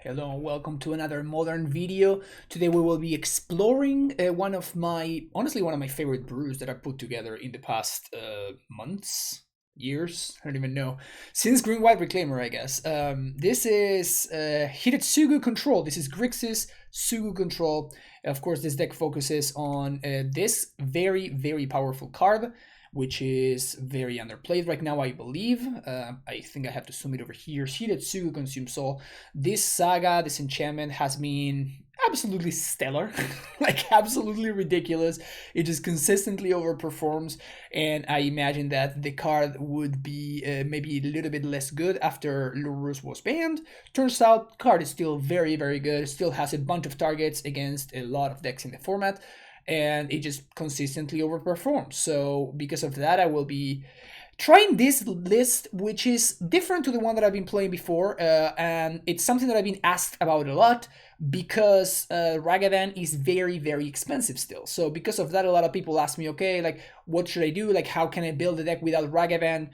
Hello and welcome to another modern video. Today we will be exploring honestly one of my favorite brews that I put together in the past months, years, I don't even know, since Green White Reclaimer, I guess. This is Heated Tsugu Control. This is Grixis Tsugu Control. Of course, this deck focuses on this very powerful card, which is very underplayed right now, I believe. I think I have to zoom it over here. Heated Tsugu Consume Soul. This saga, this enchantment has been absolutely stellar, like absolutely ridiculous. It just consistently overperforms, and I imagine that the card would be maybe a little bit less good after Lurus was banned. Turns out, card is still very good. It still has a bunch of targets against a lot of decks in the format, and it just consistently overperforms. So because of that, I will be trying this list, which is different to the one that I've been playing before, and it's something that I've been asked about a lot because Ragavan is very expensive still. So because of that, a lot of people ask me, okay, like, what should I do? Like, how can I build a deck without Ragavan?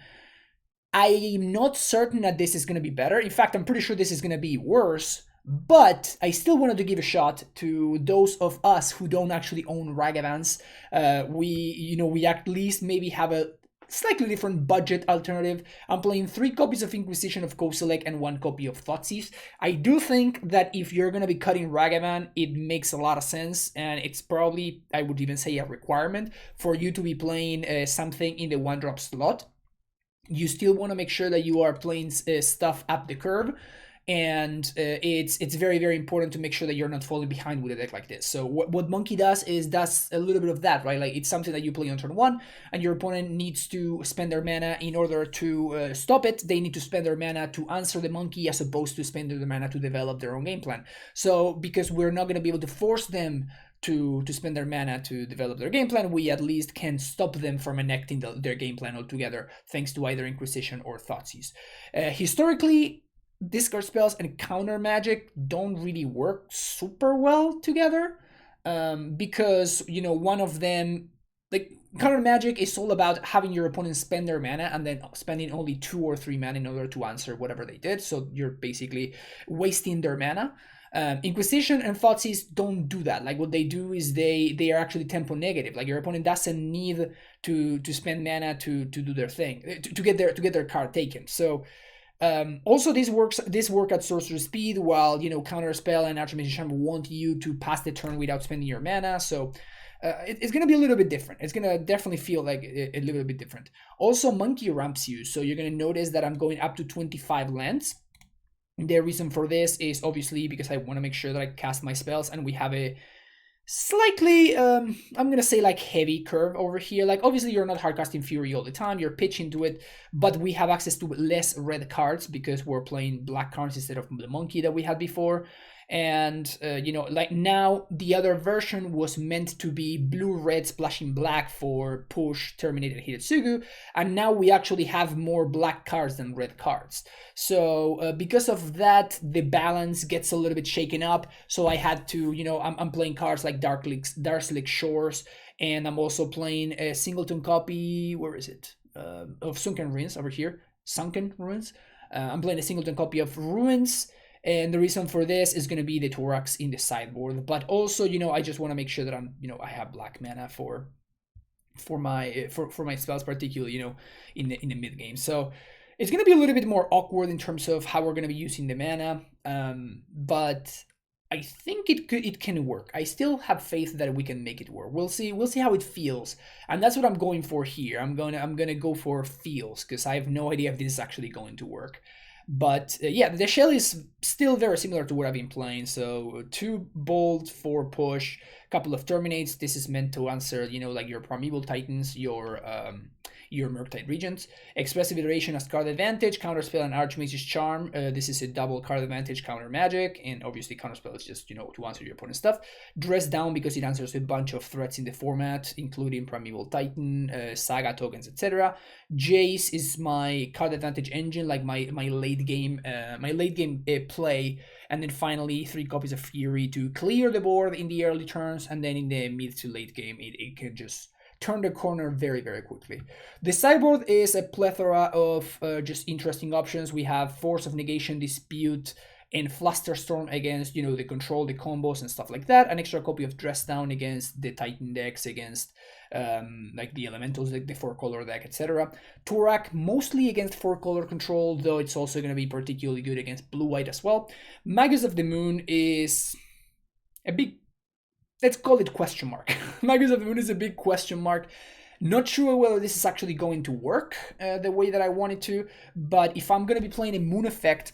I'm not certain that this is going to be better. In fact, I'm pretty sure this is going to be worse. But I still wanted to give a shot to those of us who don't actually own Ragavans. We at least maybe have a slightly different budget alternative. I'm playing 3 copies of Inquisition of Kozilek and 1 copy of Thoughtseize. I do think that if you're going to be cutting Ragavan, it makes a lot of sense, and it's probably, I would even say, a requirement for you to be playing something in the 1-drop slot. You still want to make sure that you are playing stuff up the curve, and it's very important to make sure that you're not falling behind with a deck like this. So what Monkey does a little bit of that, right? Like, it's something that you play on turn 1, and your opponent needs to spend their mana in order to stop it. They need to spend their mana to answer the monkey, as opposed to spending their mana to develop their own game plan. So because we're not going to be able to force them to spend their mana to develop their game plan, we at least can stop them from enacting their game plan altogether, thanks to either Inquisition or Thoughtseize. Historically, discard spells and counter magic don't really work super well together, because one of them, like, counter magic is all about having your opponent spend their mana and then spending only 2 or 3 mana in order to answer whatever they did, so you're basically wasting their mana. Inquisition and Thoughtseize don't do that. Like, what they do is they are actually tempo negative. Like, your opponent doesn't need to spend mana to do their thing, to get their card taken. So also, this work at sorcery speed, while Counterspell and Archmage want you to pass the turn without spending your mana. So it's going to be a little bit different. It's going to definitely feel like a little bit different. Also, Monkey ramps you, so you're going to notice that I'm going up to 25 lands. The reason for this is obviously because I want to make sure that I cast my spells, and we have a slightly I'm gonna say, like, heavy curve over here. Like, obviously you're not hardcasting Fury all the time, you're pitching to it, but we have access to less red cards because we're playing black cards instead of the monkey that we had before. And like, now the other version was meant to be blue-red splashing black for push, terminate, and Heated Tsugu, and now we actually have more black cards than red cards. So because of that, the balance gets a little bit shaken up. So I had to, I'm playing cards like Darslick Shores, and I'm also playing a singleton copy, where is it, of Sunken Ruins over here. Sunken Ruins. I'm playing a singleton copy of Ruins. And the reason for this is going to be the Thorax in the sideboard, but also, I just want to make sure that I'm, I have black mana for my spells, particularly, in the mid game. So it's going to be a little bit more awkward in terms of how we're going to be using the mana, but I think it can work. I still have faith that we can make it work. We'll see how it feels, and that's what I'm going for here. I'm gonna go for feels, because I have no idea if this is actually going to work. But yeah, the shell is still very similar to what I've been playing. So 2 bolt, 4 push, couple of terminates. This is meant to answer, like your Primeval Titans, your Murktide Regents. Expressive Iteration as card advantage, Counterspell and Archmage's Charm. This is a double card advantage counter magic, and obviously Counterspell is just, to answer your opponent's stuff. Dress Down, because it answers a bunch of threats in the format, including Primeval Titan, Saga tokens, etc. Jace is my card advantage engine, like my late game play. And then finally, 3 copies of Fury to clear the board in the early turns, and then in the mid to late game, it can just turn the corner very quickly. The sideboard is a plethora of just interesting options. We have Force of Negation, Dispute, and Flusterstorm against, you know, the control, the combos and stuff like that. An extra copy of Dress Down against the Titan decks, against like the Elementals, like the 4-color deck, etc. Turak mostly against 4-color control, though it's also going to be particularly good against blue-white as well. Magus of the Moon is a big, let's call it question mark. Magus of the Moon is a big question mark. Not sure whether this is actually going to work the way that I want it to, but if I'm going to be playing a Moon effect,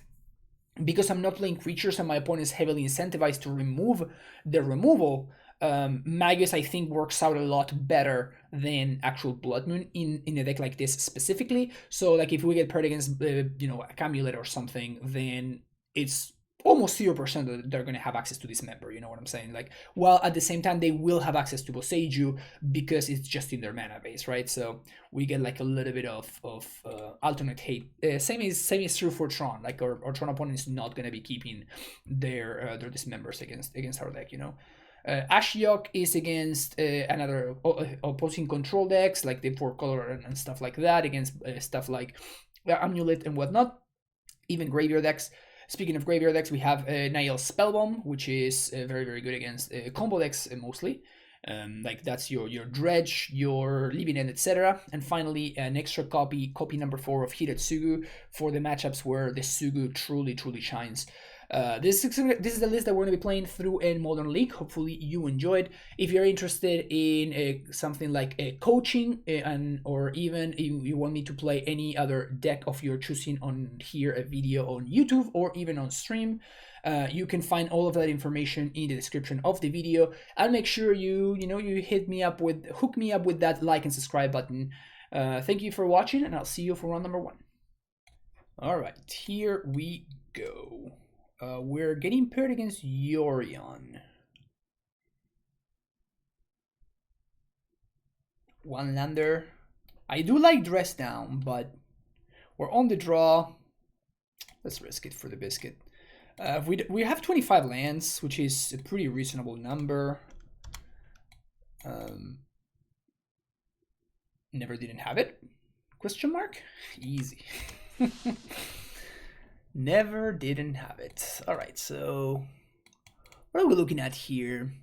because I'm not playing creatures and my opponent is heavily incentivized to remove the removal, Magus I think works out a lot better than actual Blood Moon in a deck like this specifically. So like if we get paired against you know, a Amulet or something, then it's almost 0% that they're going to have access to Dismember, you know what I'm saying? Like, while at the same time they will have access to Boseiju because it's just in their mana base, right? So we get like a little bit of alternate hate. Same is true for Tron. Like our Tron opponent is not going to be keeping their Dismembers against our deck, you know. Ashiok is against another opposing control decks like the 4-color and stuff like that, against stuff like Amulet and whatnot, even Graveyard decks. Speaking of graveyard decks, we have Nael Spellbomb, which is very, very good against combo decks mostly. Like that's your Dredge, your Living End, etc. And finally, an extra copy number 4 of Heated Tsugu for the matchups where the Tsugu truly, truly shines. This is the list that we're going to be playing through in Modern League. Hopefully you enjoyed. If you're interested in something like coaching or even if you want me to play any other deck of your choosing on here, a video on YouTube or even on stream, you can find all of that information in the description of the video. And make sure you hook me up with that like and subscribe button. Thank you for watching, and I'll see you for round number 1. All right, here we go. We're getting paired against Yorion. One lander. I do like Dress Down, but we're on the draw. Let's risk it for the biscuit. We have 25 lands, which is a pretty reasonable number. Never didn't have it? Question mark? Easy. Never didn't have it. All right, so what are we looking at here?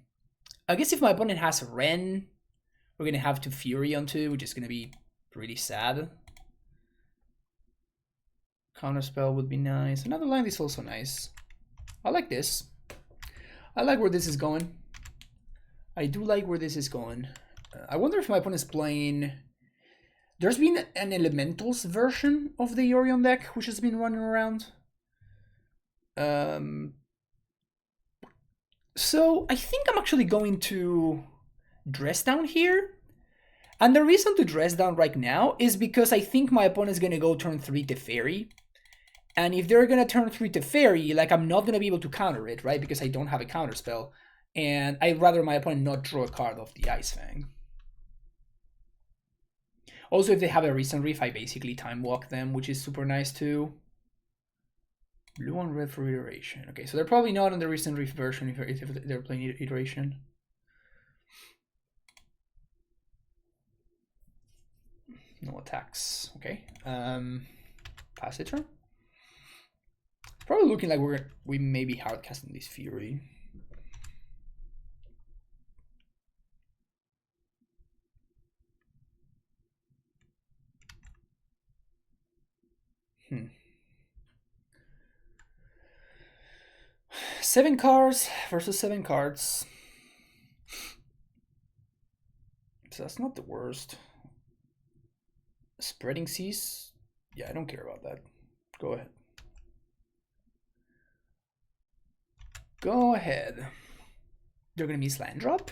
I guess if my opponent has Ren, we're going to have to Fury on 2, which is going to be pretty sad. Counterspell would be nice. Another land is also nice. I like this. I like where this is going. I do like where this is going. I wonder if my opponent is playing... There's been an Elementals version of the Yorion deck, which has been running around. So I think I'm actually going to Dress Down here. And the reason to Dress Down right now is because I think my opponent is going to go turn 3 to Fairy. And if they're going to turn 3 to Fairy, like I'm not going to be able to counter it, right? Because I don't have a counter spell. And I'd rather my opponent not draw a card off the Ice Fang. Also, if they have a Recent Reef, I basically time walk them, which is super nice too. Blue and red for Iteration. Okay, so they're probably not on the Recent Reef version if they're playing Iteration. No attacks. Okay. Pass the turn. Probably looking like we may be hardcasting this Fury. Seven cards versus 7 cards. So that's not the worst. Spreading Seas? Yeah, I don't care about that. Go ahead. Go ahead. They're gonna miss land drop?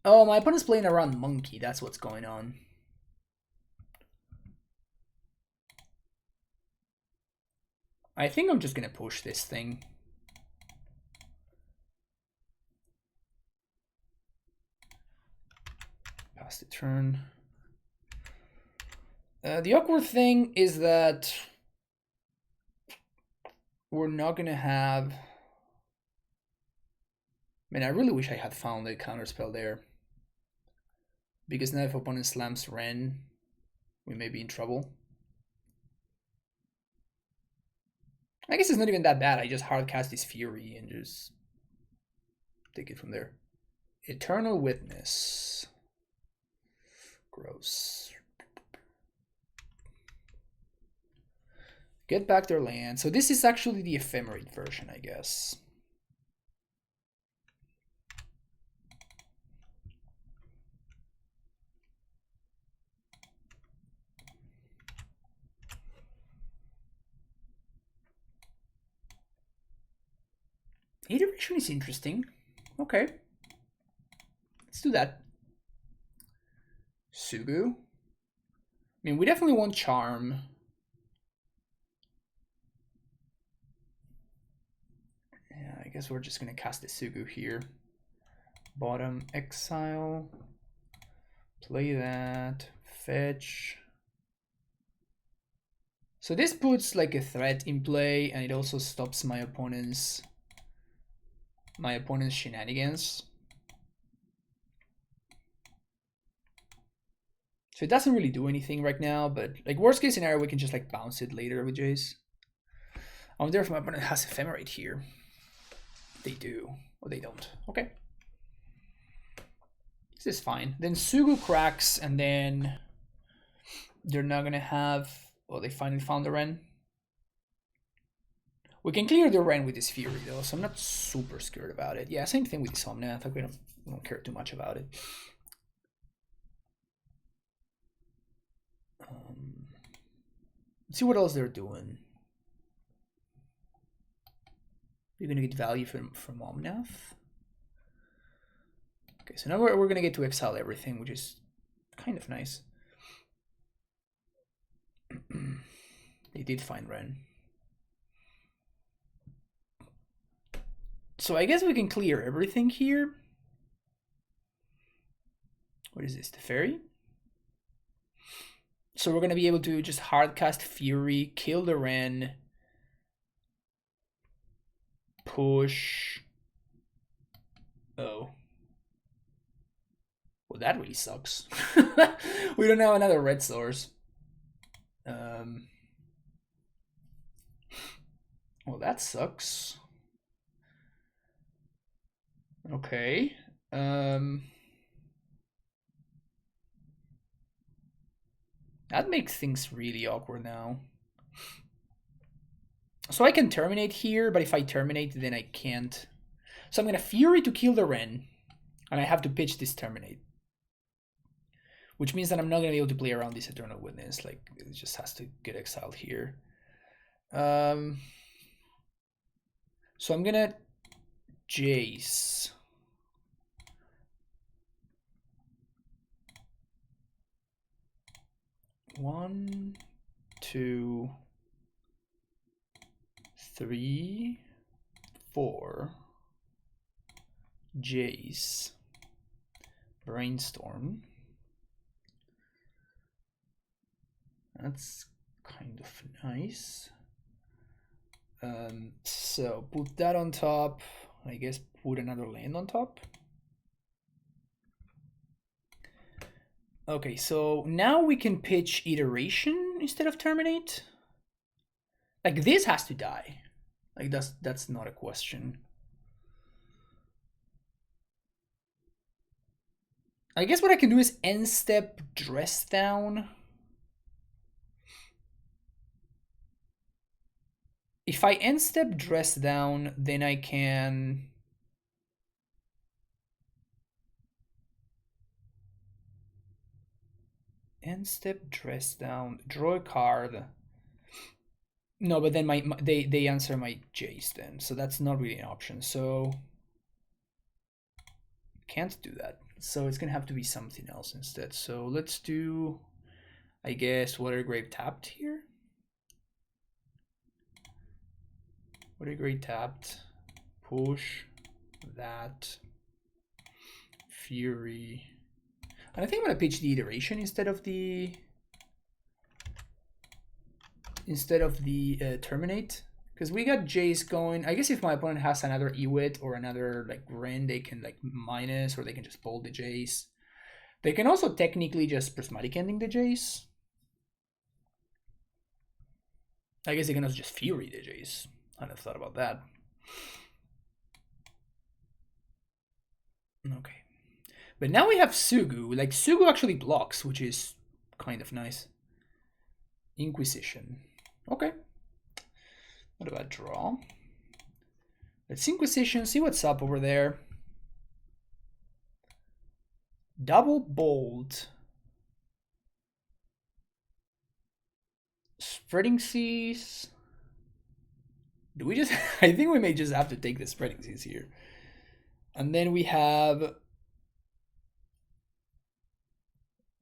Oh, my opponent's playing around Monkey. That's what's going on. I think I'm just gonna push this thing. Pass the turn. The awkward thing is that we're not gonna have... Man, I really wish I had found a counterspell there. Because now if opponent slams Ren, we may be in trouble. I guess it's not even that bad. I just hard cast this Fury and just take it from there. Eternal Witness. Gross. Get back their land. So this is actually the ephemerate version, I guess. Iteration is interesting. Okay. Let's do that. Tsugu. I mean, we definitely want Charm. Yeah, I guess we're just gonna cast the Tsugu here. Bottom exile. Play that. Fetch. So this puts like a threat in play, and it also stops my opponent's shenanigans. So it doesn't really do anything right now, but like worst case scenario, we can just like bounce it later with Jace. I wonder if my opponent has ephemerate here. They do, or they don't. Okay. This is fine. Then Tsugu cracks, and then they're not gonna have. Well, they finally found the Ren. We can clear the Ren with this Fury though, so I'm not super scared about it. Yeah, same thing with this Omnath. Like we don't care too much about it. Let's see what else they're doing. You're gonna get value from Omnath. Okay, so now we're gonna get to exile everything, which is kind of nice. They did find Ren. So I guess we can clear everything here. What is this, the Fairy? So we're gonna be able to just hardcast Fury, kill the Ren, push. Oh. Well, that really sucks. We don't have another red source. Well, that sucks. Okay. That makes things really awkward now. So I can terminate here, but if I terminate, then I can't. So I'm gonna Fury to kill the Ren, and I have to pitch this terminate. Which means that I'm not gonna be able to play around this Eternal Witness. Like, it just has to get exiled here. So I'm gonna Jace. One, two, three, four. Jace. Brainstorm. That's kind of nice. So put that on top. I guess put another land on top. Okay, so now we can pitch Iteration instead of Terminate. Like, this has to die. Like, that's not a question. I guess what I can do is end step Dress Down. If I end step Dress Down, then I can end step Dress Down, draw a card. No, but then they answer my Jace then, so that's not really an option. So can't do that. So it's gonna have to be something else instead. So let's do, I guess, Watergrave tapped here. Watergrave tapped, push that, Fury. And I think I'm gonna pitch the Iteration instead of the Terminate, because we got Jace going. I guess if my opponent has another Ewit or another like Ren, they can like minus, or they can just bolt the Jace. They can also technically just Prismatic Ending the Jace. I guess they can also just Fury the Jace. I never thought about that. Okay. But now we have Tsugu. Like, Tsugu actually blocks, which is kind of nice. Inquisition. Okay. What about draw? Let's Inquisition, see what's up over there. Double Bolt. Spreading Seas. Do we just... I think we may just have to take the Spreading Seas here. And then we have...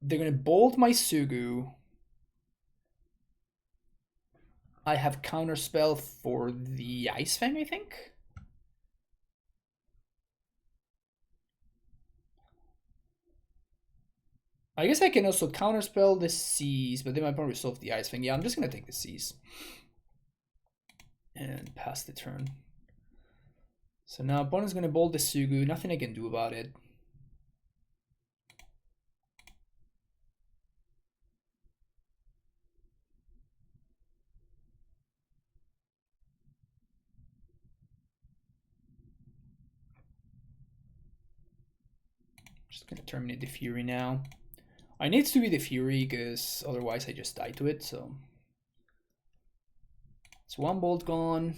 They're going to bolt my Tsugu. I have Counterspell for the Ice Fang, I think. I guess I can also Counterspell the Seas, but they might probably resolve the Ice Fang. Yeah, I'm just going to take the Seas. And pass the turn. So now opponent's going to bolt the Tsugu. Nothing I can do about it. Just gonna terminate the Fury now. I need to be the Fury because otherwise I just die to it, so. It's one bolt gone.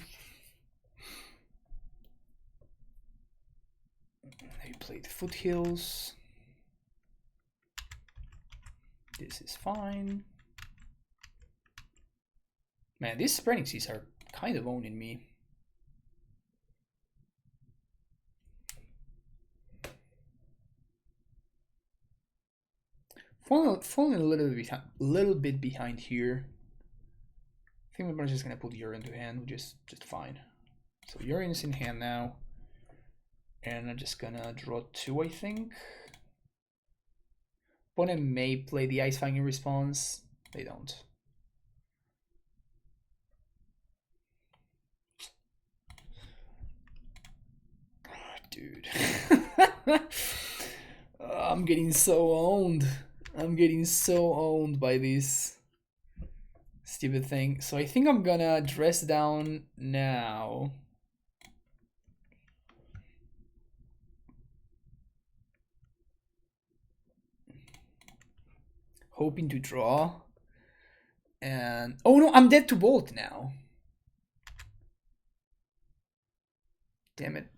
Maybe play the Foothills. This is fine. Man, these Spreading Seas are kind of owning me. Falling a little bit behind here. I think we're just gonna put Yorion into hand, which is just fine. So Yorion's in hand now, and I'm just gonna draw 2, I think. Opponent may play the Ice Fang in response. They don't. Dude. I'm getting so owned. I'm getting so owned by this stupid thing. So I think I'm gonna dress down now. Hoping to draw. And oh no, I'm dead to bolt now. Damn it.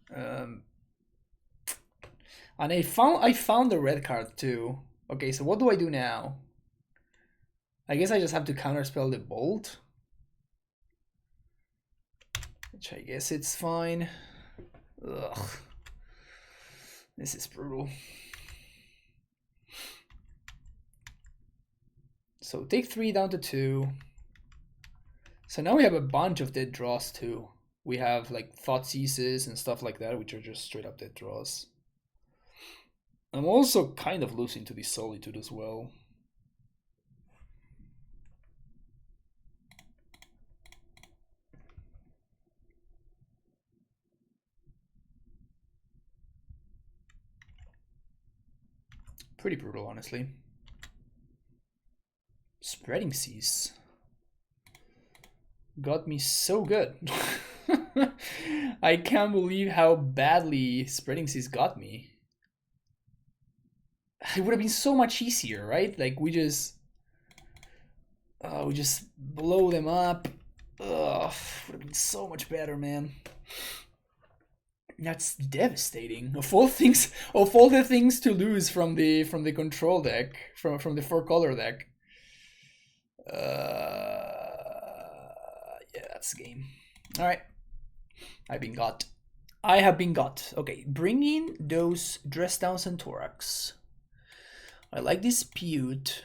And I found the red card too. Okay, so what do I do now? I guess I just have to counterspell the bolt. Which I guess it's fine. Ugh. This is brutal. So take 3 down to 2. So now we have a bunch of dead draws too. We have like Thoughtseizes and stuff like that, which are just straight up dead draws. I'm also kind of losing to the Solitude as well. Pretty brutal, honestly. Spreading Seas got me so good. I can't believe how badly Spreading Seas got me. It would have been so much easier, right? Like we just blow them up. Ugh, would have been so much better, man. That's devastating. Of all the things to lose from the control deck, from the 4-color deck. Yeah, that's the game. All right, I've been got. I have been got. Okay, bring in those Dress Down Centaurax. I like this Pewt.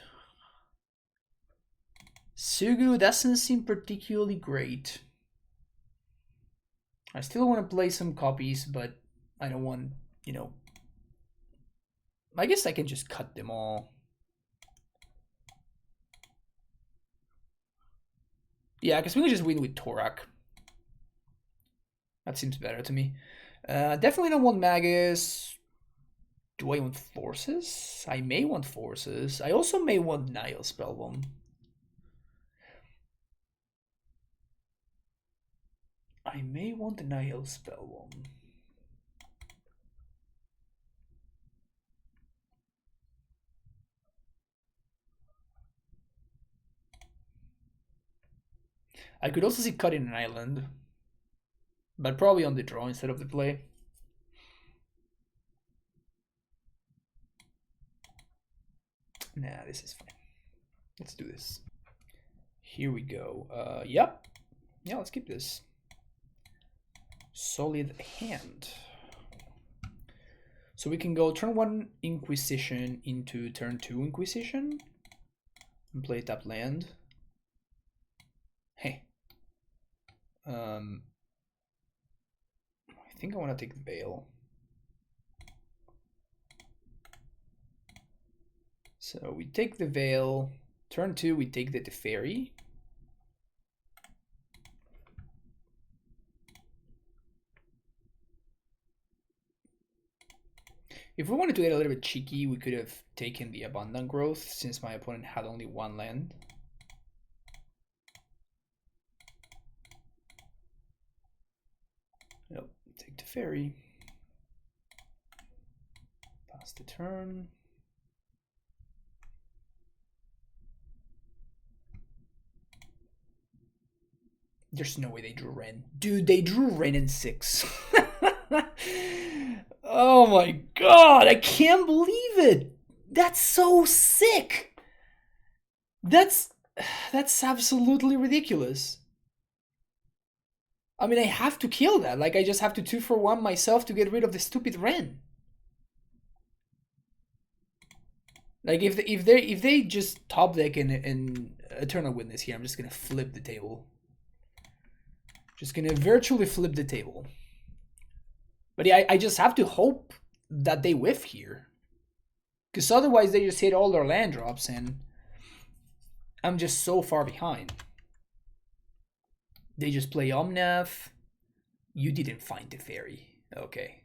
Tsugu doesn't seem particularly great. I still want to play some copies, but I don't want, you know. I guess I can just cut them all. Yeah, because we can just win with Torak. That seems better to me. Definitely don't want Magus. Do I want Forces? I may want Forces. I also may want Nile Spellbomb. I may want the Nihil spell one. I could also see cutting an island, but probably on the draw instead of the play. Nah, this is fine. Let's do this. Here we go. Yep. Yeah, let's keep this. Solid hand. So we can go turn 1 Inquisition into turn 2 Inquisition and play tap land. Hey. I think I want to take the Veil. So we take the Veil. Turn 2, we take the Teferi. If we wanted to get a little bit cheeky, we could have taken the Abundant Growth since my opponent had only 1 land. Nope, take the Teferi. Pass the turn. There's no way they drew Ren. Dude, they drew Ren in 6. Oh my god, I can't believe it. That's so sick. That's absolutely ridiculous. I mean, I have to kill that. Like, I just have to 2-for-1 myself to get rid of the stupid Ren. Like, if they just top deck in Eternal Witness here, I'm just gonna flip the table. Just gonna virtually flip the table. But yeah, I just have to hope that they whiff here. Because otherwise they just hit all their land drops and I'm just so far behind. They just play Omnath. You didn't find the fairy. Okay.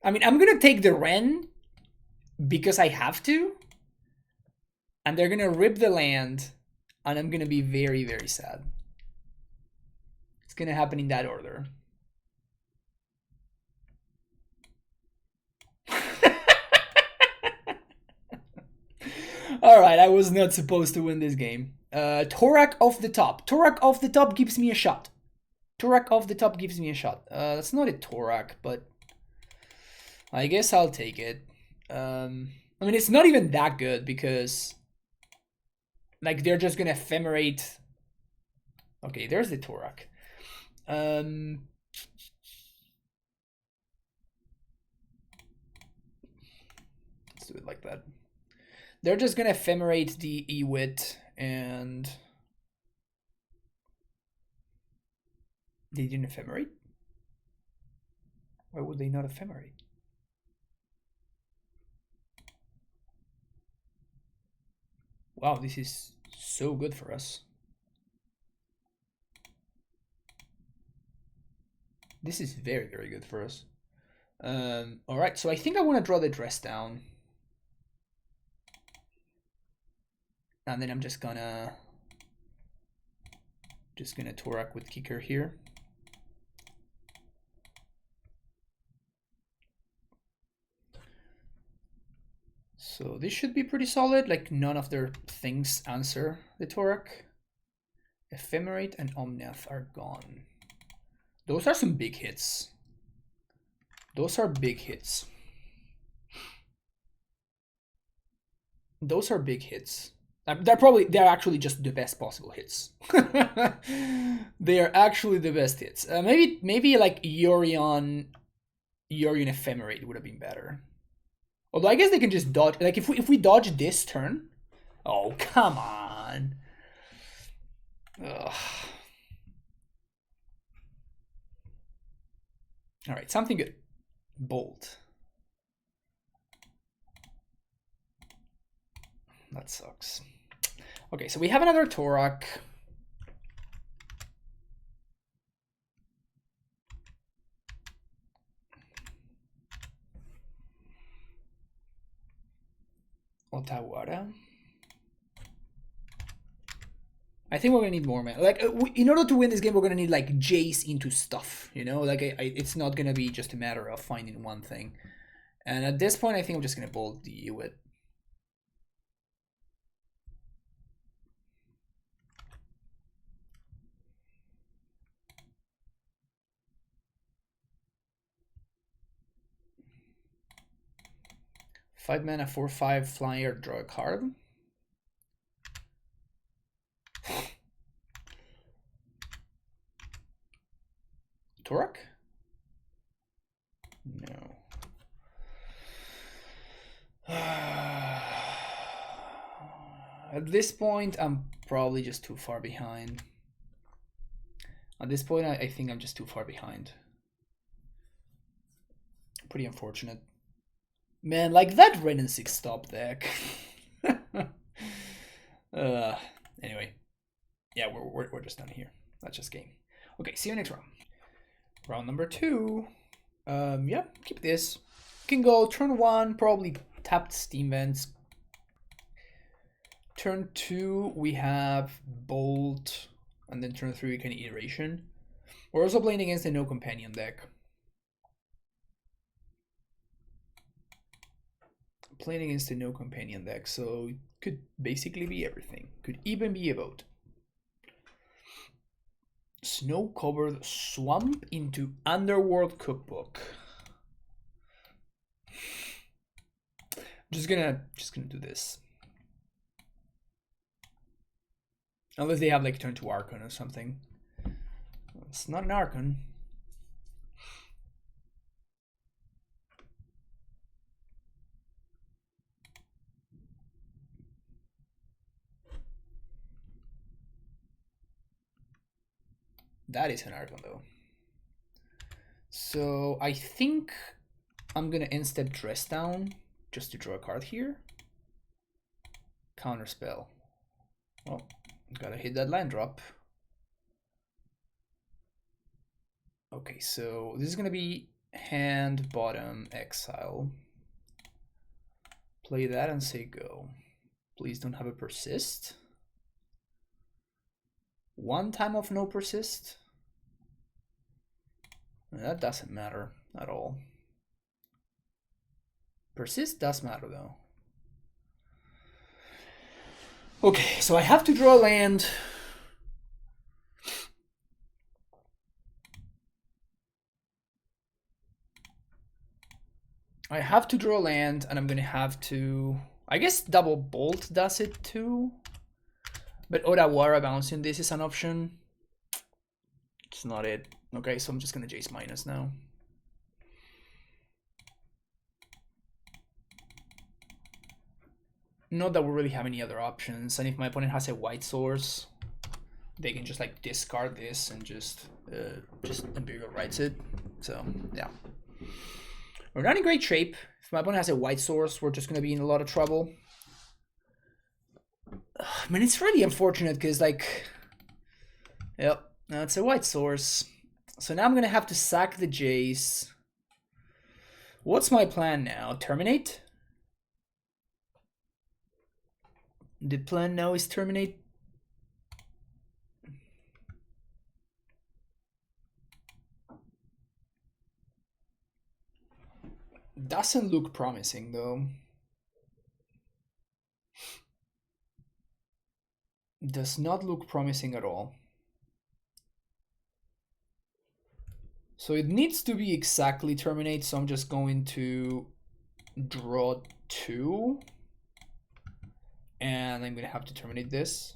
I mean, I'm gonna take the Ren because I have to. And they're gonna rip the land. And I'm gonna be very, very sad. It's gonna happen in that order. Alright, I was not supposed to win this game. Torak off the top. Torak off the top gives me a shot. Torak off the top gives me a shot. That's not a Torak, but I guess I'll take it. I mean, it's not even that good because like they're just gonna ephemerate. Okay, there's the Torak. Let's do it like that. They're just gonna ephemerate the Ewit and they didn't ephemerate? Why would they not ephemerate? Wow, this is so good for us. This is very, very good for us. All right, so I think I want to draw the dress down. And then I'm just gonna Torak with kicker here. So this should be pretty solid. Like none of their things answer the Torak. Ephemerate and Omnath are gone. Those are some big hits. Those are big hits. Those are big hits. They're actually just the best possible hits. They are actually the best hits. Maybe like Yorion Ephemerate would have been better. Although I guess they can just dodge. Like if we dodge this turn. Oh, come on. Ugh. All right, something good. Bolt. That sucks. Okay, so we have another Torak. Otawara. I think we're gonna need more mana. Like, in order to win this game, we're gonna need like Jace into stuff. You know, like it's not gonna be just a matter of finding one thing. And at this point, I think I'm just gonna bold the with. Five mana, 4/5 flyer, draw a card. Torak? No. At this point, I'm probably just too far behind. At this point, I think I'm just too far behind. Pretty unfortunate. Man, like that Ren and 6 stop deck. Anyway. Yeah, we're just done here. That's just game. Okay, see you next round. Round number 2. Yeah, keep this. Can go turn 1, probably tapped Steam Vents. Turn 2, we have Bolt, and then turn 3 we can Iteration. We're also playing against a no companion deck. Playing against a no companion deck, so it could basically be everything. Could even be a vote. Snow-covered swamp into Underworld Cookbook. I'm just gonna do this. Unless they have like turn to Archon or something. It's not an Archon. That is an Archon though. So I think I'm gonna instead dress down just to draw a card here. Counterspell. Oh, gotta hit that land drop. Okay, so this is gonna be hand, bottom, exile. Play that and say go. Please don't have a persist. One time of no persist. That doesn't matter at all. Persist does matter though. Okay, so I have to draw land. I have to draw land, and I'm gonna have to. I guess double bolt does it too. But Odawara bouncing this is an option. It's not it. Okay, so I'm just gonna Jace minus now. Not that we really have any other options, and if my opponent has a white source, they can just like discard this and just Imperial Rights it. So yeah, we're not in great shape. If my opponent has a white source, we're just gonna be in a lot of trouble. I mean, it's really unfortunate because like, yep, that's a white source. So now I'm gonna have to sack the Jace. What's my plan now? Terminate? The plan now is terminate. Doesn't look promising though. Does not look promising at all. So it needs to be exactly terminate, so I'm just going to draw 2. And I'm gonna have to terminate this.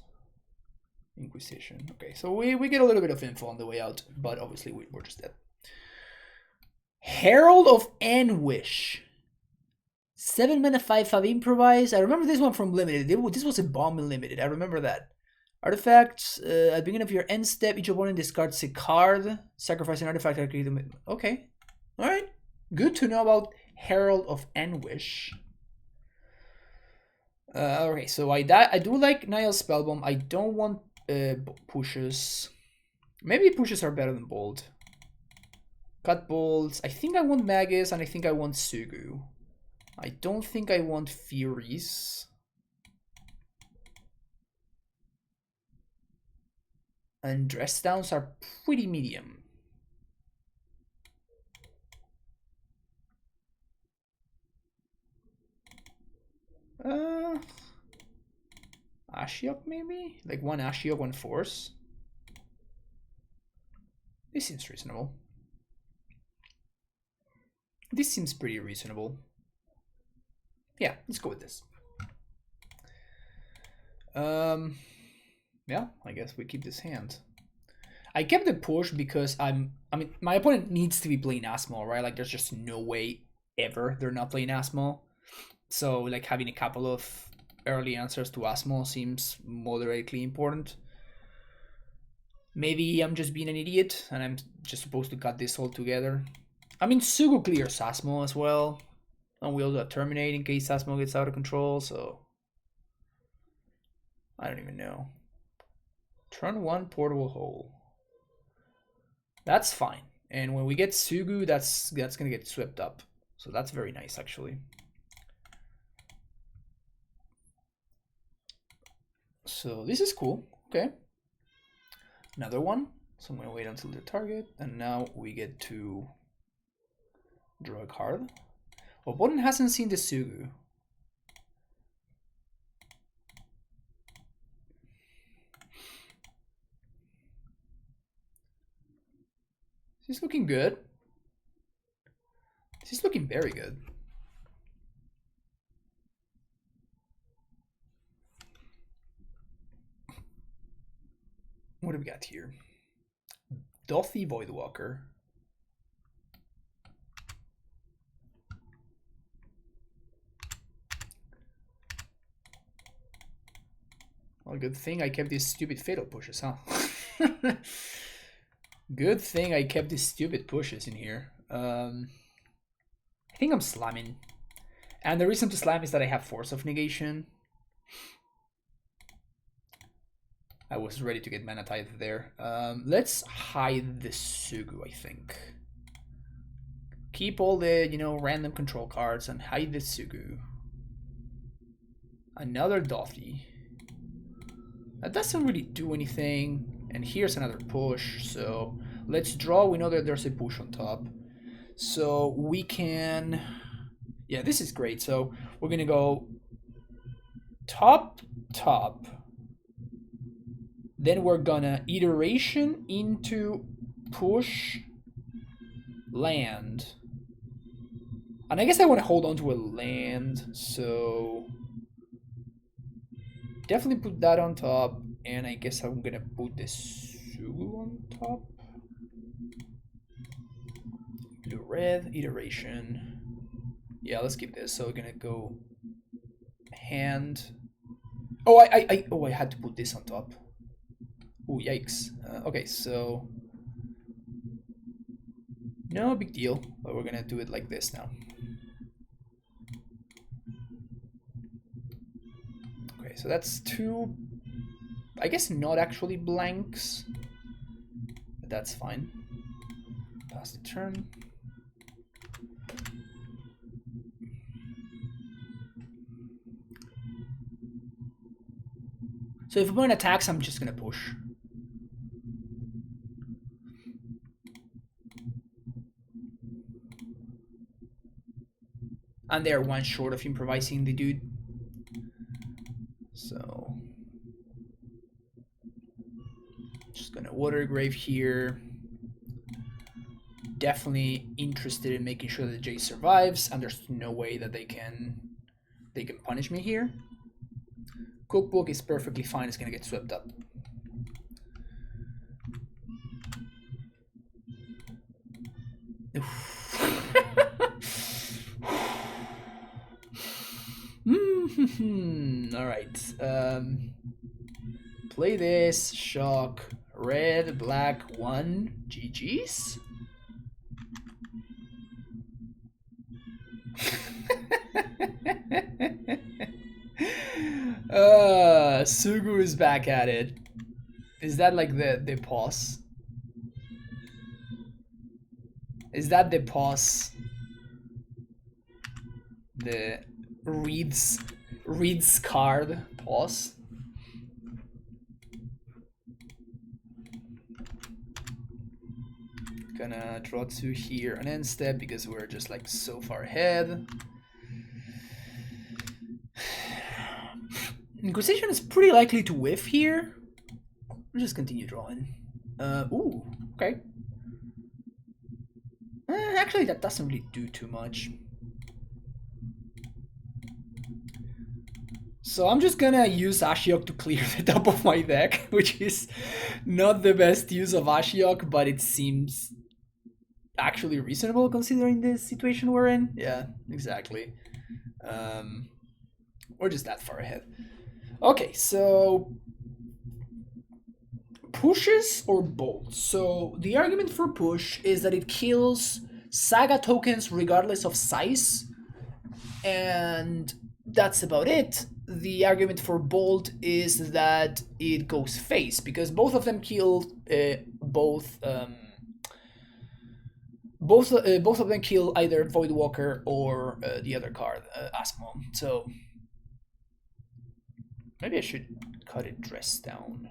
Inquisition. Okay, so we get a little bit of info on the way out, but obviously we're just dead. Herald of Anguish. 7 mana, 5/5 improvise. I remember this one from limited. This was a bomb in limited. I remember that. Artifacts. At the beginning of your end step, each opponent discards a card. Sacrifice an artifact. Okay. Alright. Good to know about Herald of Anguish. Okay, so I do like Niall Spellbomb. I don't want pushes. Maybe pushes are better than bold. Cut bolts. I think I want Magus, and I think I want Tsugu. I don't think I want Furies. And dress downs are pretty medium. Ashiok maybe? Like one Ashiok, one Force. This seems reasonable. This seems pretty reasonable. Yeah, let's go with this. Yeah, I guess we keep this hand. I kept the push because I mean, my opponent needs to be playing Asmo, right? Like, there's just no way ever they're not playing Asmo. So, like, having a couple of early answers to Asmo seems moderately important. Maybe I'm just being an idiot and I'm just supposed to cut this all together. I mean, Tsugu clears Asmo as well. And we also terminate in case Asmo gets out of control, so I don't even know. Turn 1 portable hole. That's fine. And when we get Tsugu, that's gonna get swept up. So that's very nice, actually. So this is cool. Okay. Another one. So I'm gonna wait until the target, and now we get to draw a card. Opponent hasn't seen the Tsugu. This is looking good. This is looking very good. What do we got here? Dothy Voidwalker. Well, good thing I kept these stupid fatal pushes, huh? Good thing I kept these stupid pushes in here. I think I'm slamming. And the reason to slam is that I have Force of Negation. I was ready to get Mana Tithe there. Let's hide the Tsugu, I think. Keep all the, random control cards and hide the Tsugu. Another Dothy. That doesn't really do anything. And here's another push, so let's draw. We know that there's a push on top. So we can... Yeah, this is great. So we're going to go top, top. Then we're going to iteration into push, land. And I guess I want to hold on to a land, so... Definitely put that on top, and I guess I'm gonna put the Tsugu on top. Blue red iteration. Yeah, let's keep this. So we're gonna go hand. Oh, I had to put this on top. Oh, yikes. Okay, so no big deal, but we're gonna do it like this now. Okay, so that's two, I guess not actually blanks, but that's fine. Pass the turn. So if opponent attacks, I'm just gonna push. And they're one short of improvising the dude. So just gonna water grave here. Definitely interested in making sure that Jay survives, and there's no way that they can punish me here. Cookbook is perfectly fine, it's gonna get swept up. All right. Play this. Shock. Red, black, 1. GG's. Tsugu is back at it. Is that like the pause? Is that the pause? The reads card pause? Gonna draw 2 here and end step because we're just like so far ahead. Inquisition is pretty likely to whiff here. We'll just continue drawing. Ooh, okay. Actually, that doesn't really do too much. So I'm just gonna use Ashiok to clear the top of my deck, which is not the best use of Ashiok, but it seems actually reasonable considering the situation we're in. Yeah, exactly. We're just that far ahead. Okay, so pushes or bolts. So the argument for push is that it kills saga tokens regardless of size, and that's about it. The argument for bolt is that it goes face because both of them kill both of them kill either Voidwalker or the other card, Asmo. So maybe I should cut it dress down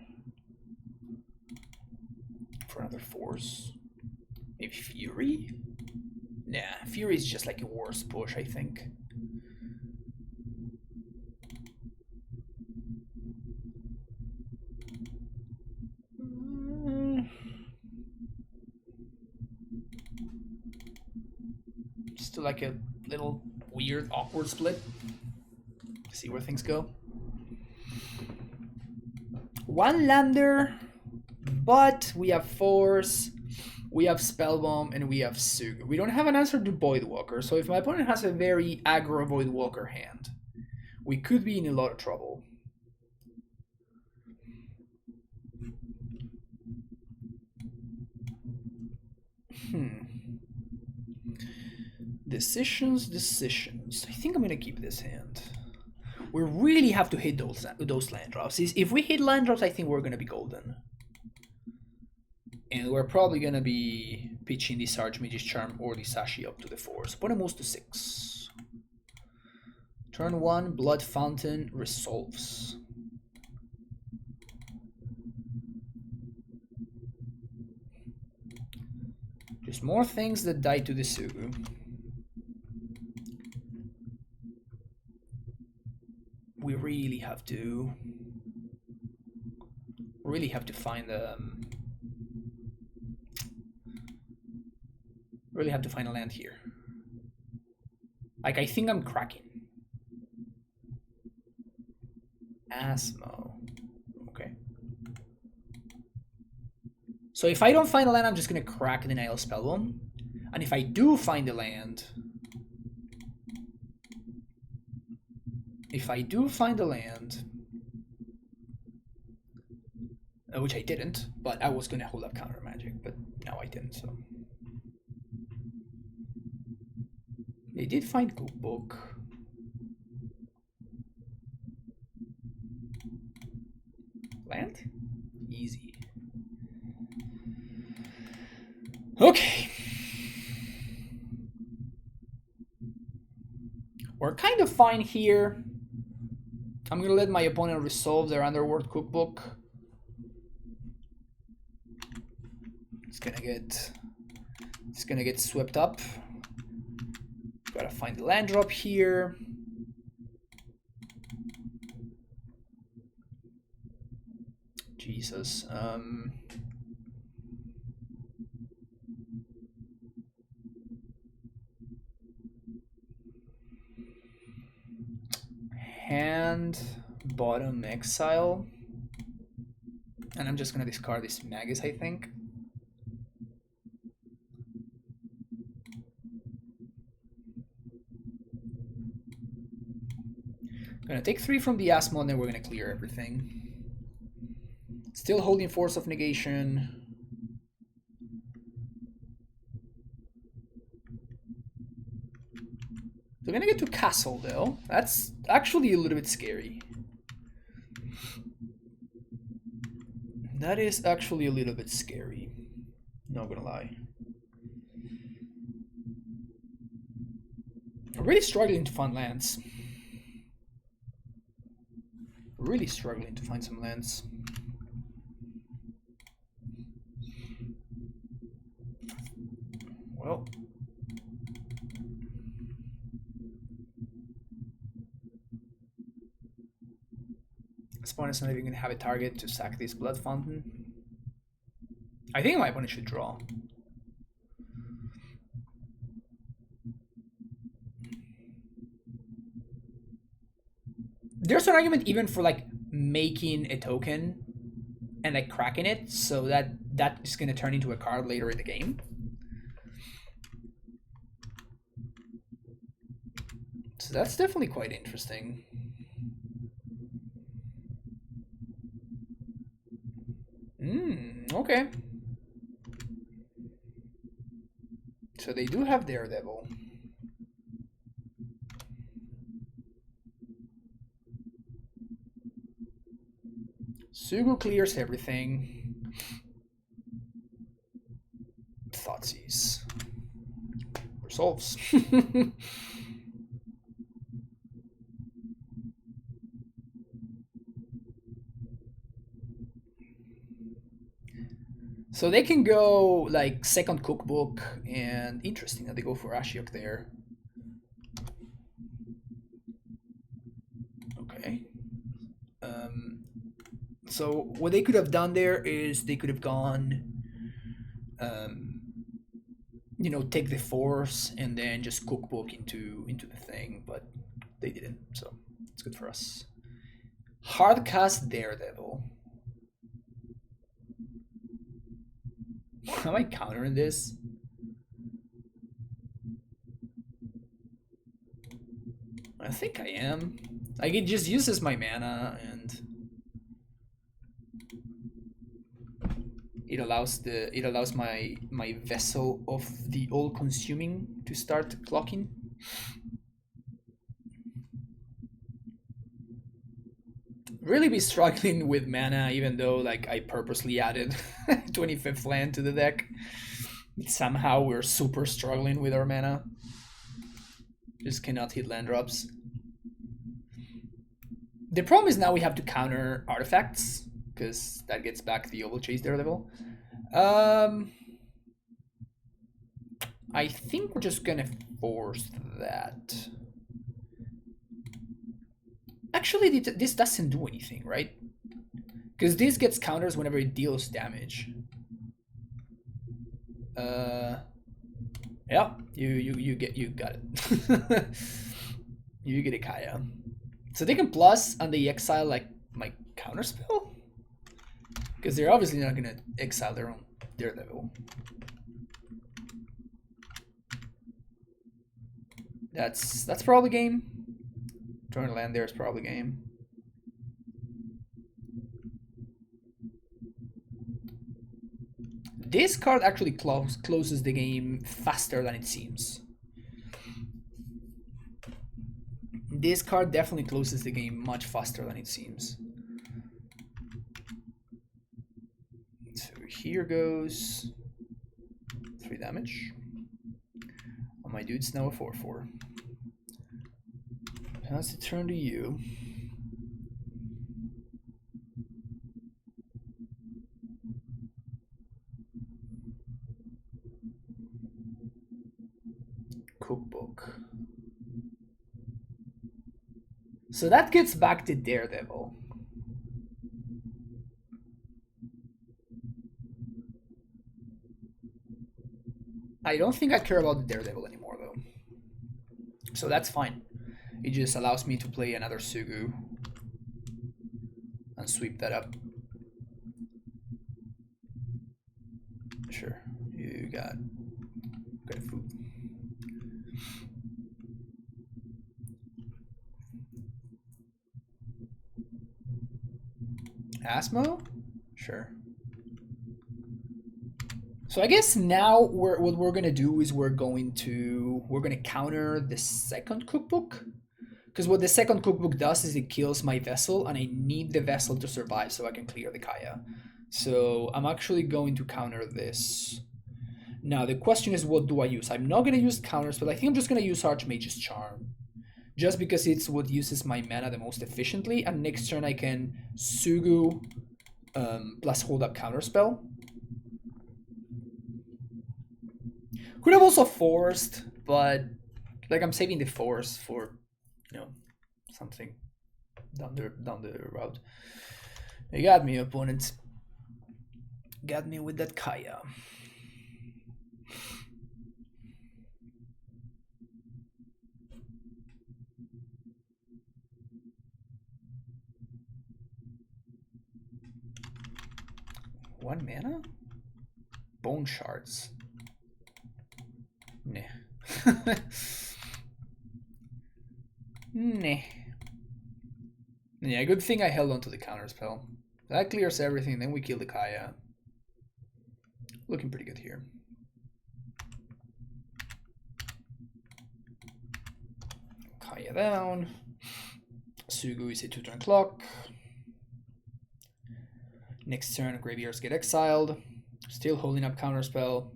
for another force. Maybe Fury? Nah, Fury is just like a worse push, I think. Still like a little weird, awkward split. See where things go. One lander, but we have Force, we have Spellbomb, and we have Tsugu. We don't have an answer to Voidwalker, so if my opponent has a very aggro Voidwalker hand, we could be in a lot of trouble. Decisions. I think I'm gonna keep this hand. We really have to hit those land drops. If we hit land drops, I think we're gonna be golden. And we're probably gonna be pitching this Archmage's Charm or the Sashi up to the 4. Opponent moves to 6. Turn 1, Blood Fountain resolves. Just more things that die to the Tsugu. We really have to find a land here. Like, I think I'm cracking. Asmo. Okay. So if I don't find a land, I'm just gonna crack the Nihil Spellbomb. And if I do find a land, which I didn't, but I was gonna hold up counter magic, but now I didn't, so. They did find Cookbook. Land? Easy. Okay. We're kind of fine here. I'm gonna let my opponent resolve their Underworld Cookbook. It's gonna get swept up. Gotta find the land drop here. Jesus. Hand, bottom, exile. And I'm just gonna discard this Magus, I think. Gonna take 3 from the Asmo, and then we're gonna clear everything. Still holding Force of Negation. We're gonna get to Castle though. That's actually a little bit scary. That is actually a little bit scary. Not gonna lie. I'm really struggling to find lands. Really struggling to find some lands. Well. This opponent is not even going to have a target to sack this Blood Fountain. I think my opponent should draw. There's an argument even for like making a token and like cracking it so that is going to turn into a card later in the game. So that's definitely quite interesting. Okay. So they do have Daredevil. Tsugu clears everything. Thoughtseize. Resolves. So they can go like second cookbook, and interesting that they go for Ashiok there. Okay. So what they could have done there is they could have gone, you know, take the force and then just cookbook into the thing, but they didn't, so it's good for us. Hardcast Daredevil. Am I countering this? I think I am. Like, it just uses my mana and it allows my vessel of the all-consuming to start clocking. Really be struggling with mana, even though like I purposely added 25th land to the deck. Somehow we're super struggling with our mana. Just cannot hit land drops. The problem is now we have to counter artifacts, because that gets back the Oval Chase Daredevil. I think we're just gonna force that. Actually, this doesn't do anything, right? Because this gets counters whenever it deals damage. Yeah, you got it. You get a Kaya. So they can plus and they exile like my counterspell? Because they're obviously not gonna exile their own Daredevil. That's probably game. Trying to land there is probably game. This card actually closes the game faster than it seems. This card definitely closes the game much faster than it seems. So here goes 3 damage. And my dude's now a 4/4. Pass the turn to you. Cookbook. So that gets back to Daredevil. I don't think I care about the Daredevil anymore though. So that's fine. It just allows me to play another Tsugu and sweep that up. Sure, you got food. Asmo? Sure. So I guess now what we're gonna do is we're gonna counter the second cookbook. Because what the second cookbook does is it kills my vessel, and I need the vessel to survive so I can clear the Kaya. So I'm actually going to counter this. Now the question is, what do I use? I'm not going to use counters, but I think I'm just going to use Archmage's Charm. Just because it's what uses my mana the most efficiently, and next turn I can Tsugu plus hold up counterspell. Could have also forced, but like I'm saving the force for, you know, something down the route. You got me, opponent. Got me with that Kaya. One mana? Bone shards. Nah. Nah. Yeah, good thing I held on to the counterspell. That clears everything, then we kill the Kaya. Looking pretty good here. Kaya down. Tsugu is a 2-turn clock. Next turn, graveyards get exiled. Still holding up counterspell.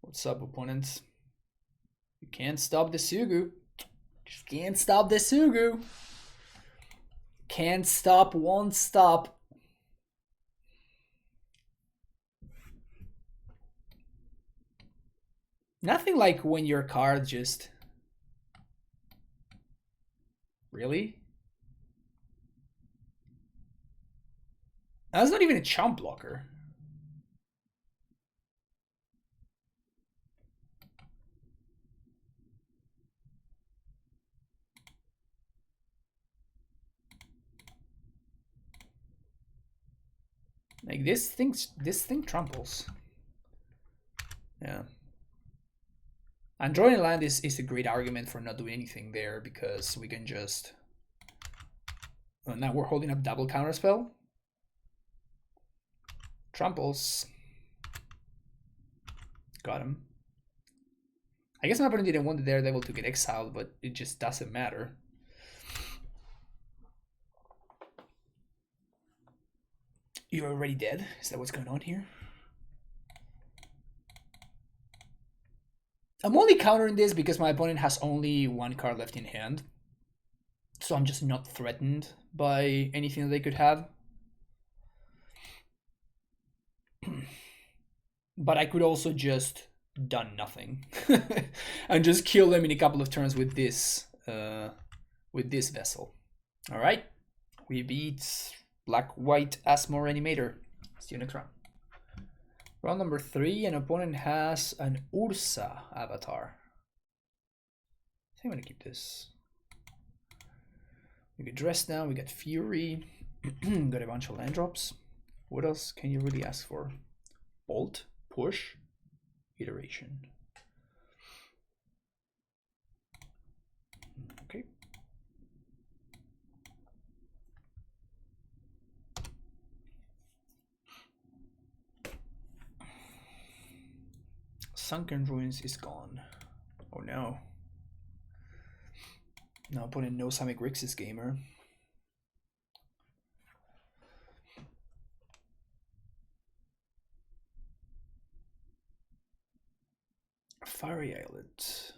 What's up, opponents? You can't stop the Tsugu. Just can't stop the Tsugu. Can't stop, won't stop. Nothing like when your card just... Really? That's not even a chump blocker. Like this thing tramples. Yeah. And drawing land is a great argument for not doing anything there because we can just... Oh, now we're holding up double counterspell. Tramples. Got him. I guess my opponent didn't want the Daredevil to get exiled, but it just doesn't matter. You're already dead? Is that what's going on here? I'm only countering this because my opponent has only one card left in hand. So I'm just not threatened by anything that they could have. But I could also just done nothing and just kill them in a couple of turns with this vessel. All right, we beat black-white Asmo Reanimator. See you next round. Round number 3, an opponent has an Ursa avatar. I think I'm gonna keep this. We get Dress Down, we got Fury, got a bunch of land drops. What else can you really ask for? Bolt, Push, Iteration. Okay. Sunken Ruins is gone. Oh no. No, opponent knows I'm a Grixis gamer. Fiery Islet.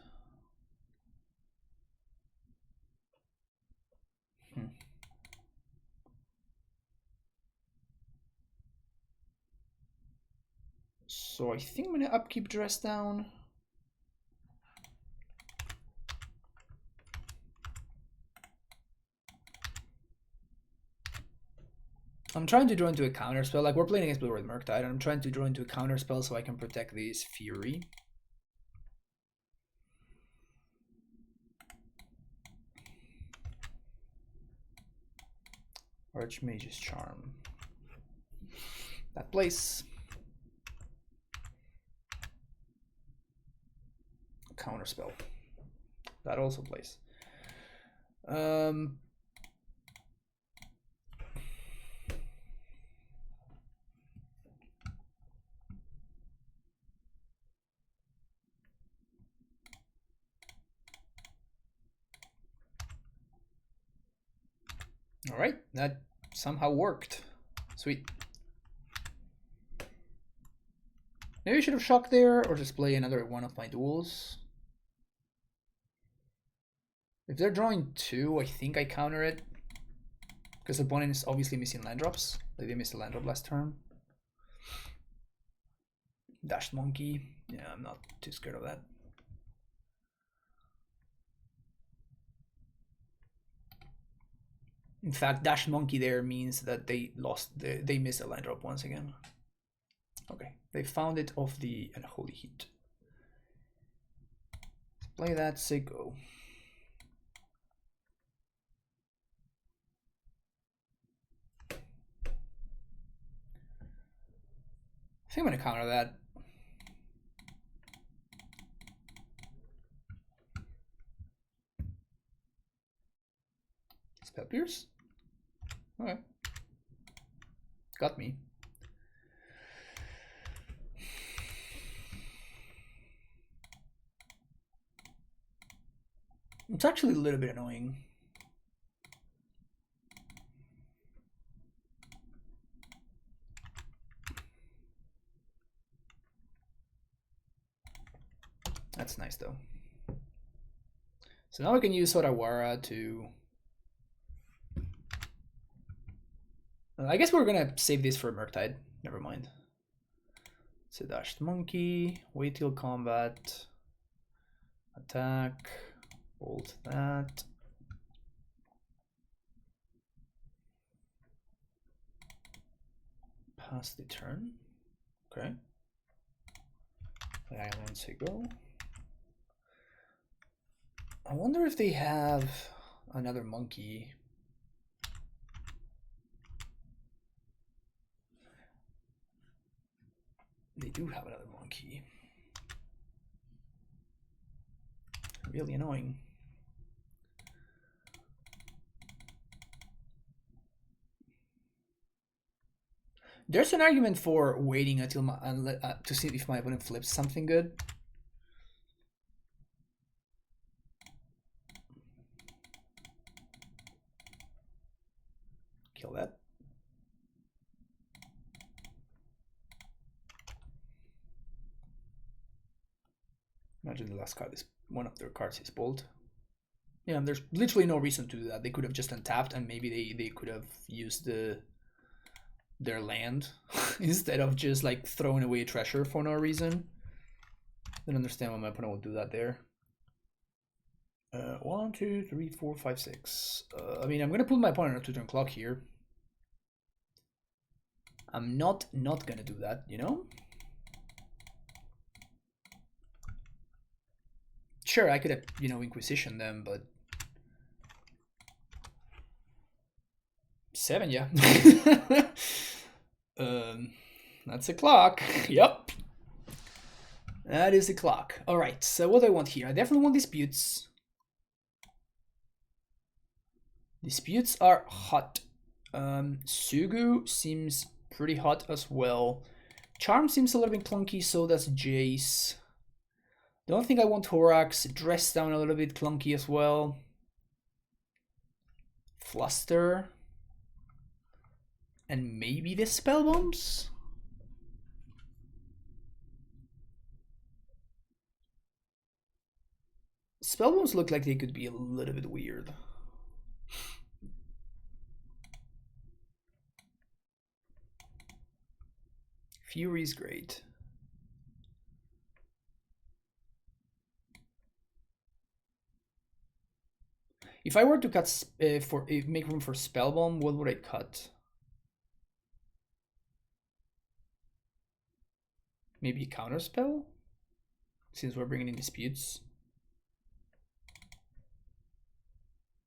So I think I'm gonna upkeep Dress Down. I'm trying to draw into a counter spell. Like we're playing against UR Murktide, and I'm trying to draw into a counter spell so I can protect this Fury. Archmage's Charm. That plays. Counter spell. That also plays. All right, that somehow worked. Sweet. Maybe I should have shocked there or just play another one of my duels. If they're drawing 2, I think I counter it. Because the opponent is obviously missing land drops. Like they missed a land drop last turn. Dashed Monkey. Yeah, I'm not too scared of that. In fact, Dashed Monkey there means that they missed a land drop once again. Okay, they found it off the Unholy Heat. Let's play that, say go. I think I'm gonna counter that. Spell Pierce? Okay. Got me. It's actually a little bit annoying. That's nice though. So now we can use Sotawara to... I guess we're gonna save this for Murktide. Never mind. So Dashed Monkey, wait till combat, attack, bolt that. Pass the turn. Okay. Island, say go. I wonder if they have another monkey. They do have another monkey. Really annoying. There's an argument for waiting until to see if my opponent flips something good. Kill that. Imagine the last card is one of their cards is bold. Yeah, there's literally no reason to do that. They could have just untapped and maybe they could have used their land instead of just like throwing away a treasure for no reason. I don't understand why my opponent would do that there. 1, 2, 3, 4, 5, 6. I mean, I'm gonna put my opponent on a 2-turn clock here. I'm not gonna do that, you know? Sure, I could have, you know, Inquisition them, but 7, yeah. That's a clock. Yep. That is a clock. All right, so what do I want here? I definitely want disputes. Disputes are hot. Tsugu seems pretty hot as well. Charm seems a little bit clunky, so does Jace. Don't think I want Horax. Dress down a little bit clunky as well. Fluster. And maybe the spell bombs? Spell bombs look like they could be a little bit weird. Fury is great. If I were to cut make room for spell bomb, what would I cut? Maybe counter spell, since we're bringing in disputes.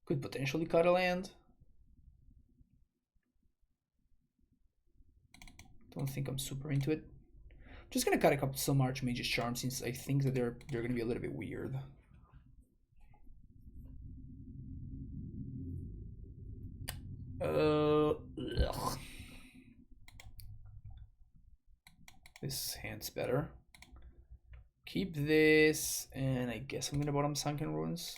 Could potentially cut a land. Don't think I'm super into it. Just gonna cut a couple some Archmage's Charm since I think that they're gonna be a little bit weird. Ugh. This hand's better. Keep this, and I guess I'm gonna bottom Sunken Ruins.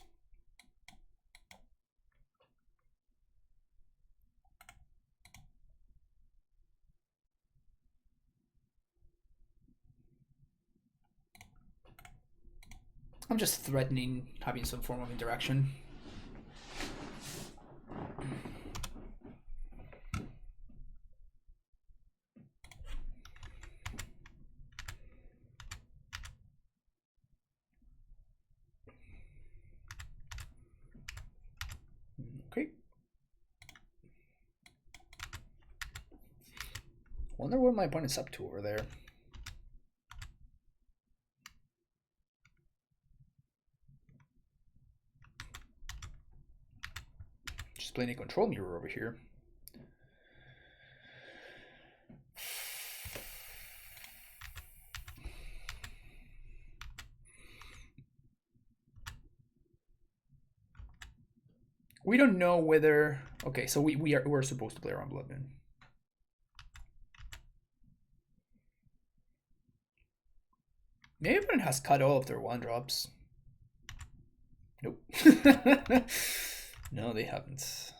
I'm just threatening having some form of interaction. Wonder what my opponent's up to over there. Just playing a control mirror over here. We don't know whether... Okay, so we're supposed to play around Blood Moon. Maybe everyone has cut all of their 1-drops. Nope. No, they haven't.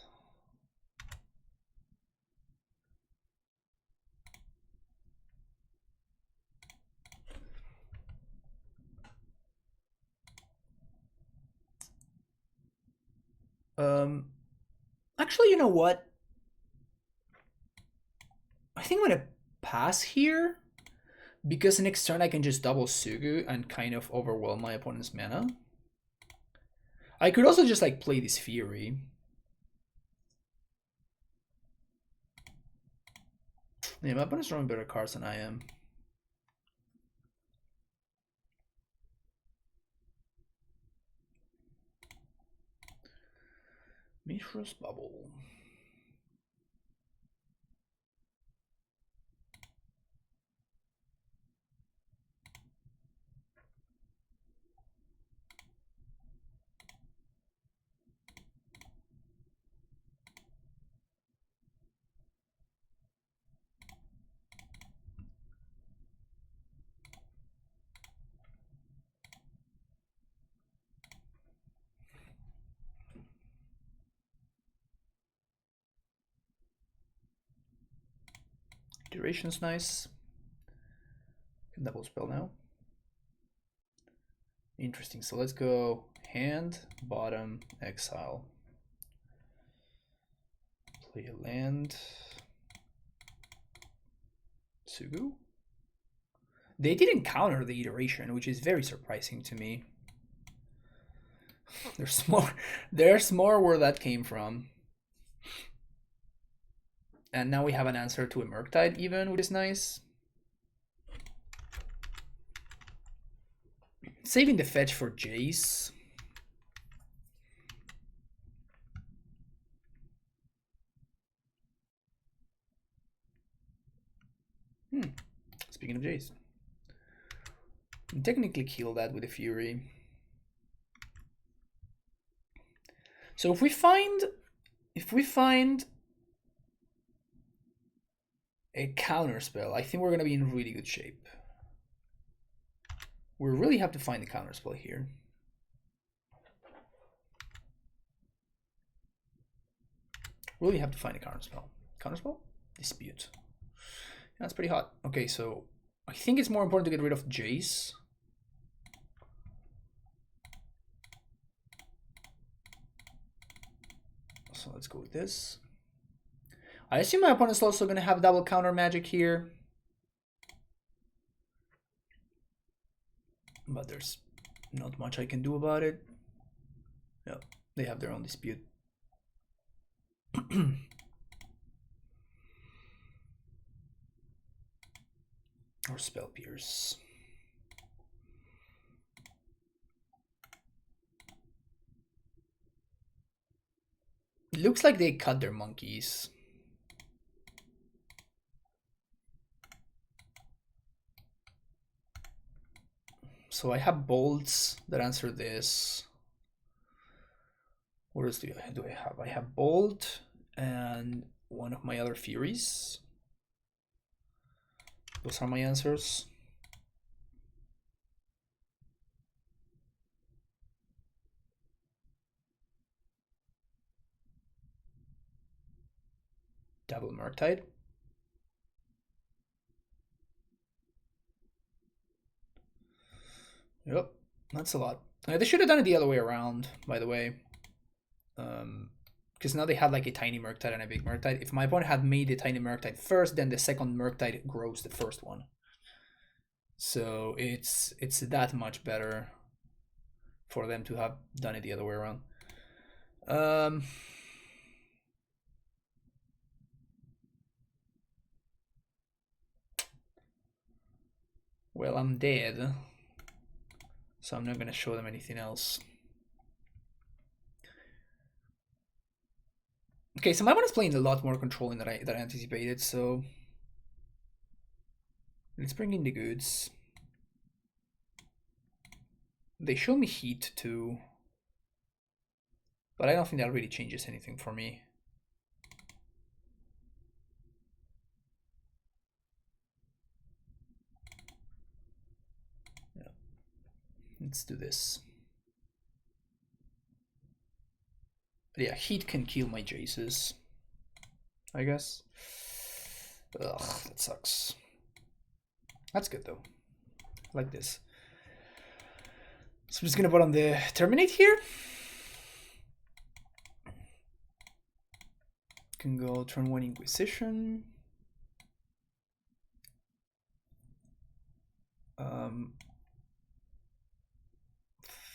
Actually, you know what? I think I'm gonna pass here because next turn I can just double Tsugu and kind of overwhelm my opponent's mana. I could also just like play this Fury. Yeah, my opponent's drawing better cards than I am. Mishra's Bubble. Duration's nice. Can double spell now. Interesting. So let's go hand, bottom, exile. Play a land. Tsugu. They didn't counter the iteration, which is very surprising to me. There's more where that came from. And now we have an answer to a Murktide even, which is nice. Saving the fetch for Jace. Speaking of Jace. You can technically kill that with a Fury. So if we find a counter spell, I think we're gonna be in really good shape. We really have to find the counter spell here. Really have to find a counter spell. Counter spell? Dispute. That's pretty hot. Okay, so I think it's more important to get rid of Jace. So let's go with this. I assume my opponent's also going to have double counter magic here. But there's not much I can do about it. Yeah, they have their own dispute. Or Spell Pierce. It looks like they cut their monkeys. So I have bolts that answer this. What else do I have? I have bolt and one of my other Furies. Those are my answers. Double Murktide. Yep, that's a lot. They should have done it the other way around, by the way. Because now they have like a tiny Murktide and a big Murktide. If my opponent had made the tiny Murktide first, then the second Murktide grows the first one. So it's that much better for them to have done it the other way around. Well, I'm dead, so I'm not gonna show them anything else. Okay, so my opponent's playing a lot more controlling than I anticipated, so let's bring in the goods. They show me heat too, but I don't think that really changes anything for me. Yeah. Let's do this. But yeah, heat can kill my Jaces, I guess. Ugh, that sucks. That's good though. I like this. So I'm just gonna put on the terminate here. Can go turn 1 Inquisition.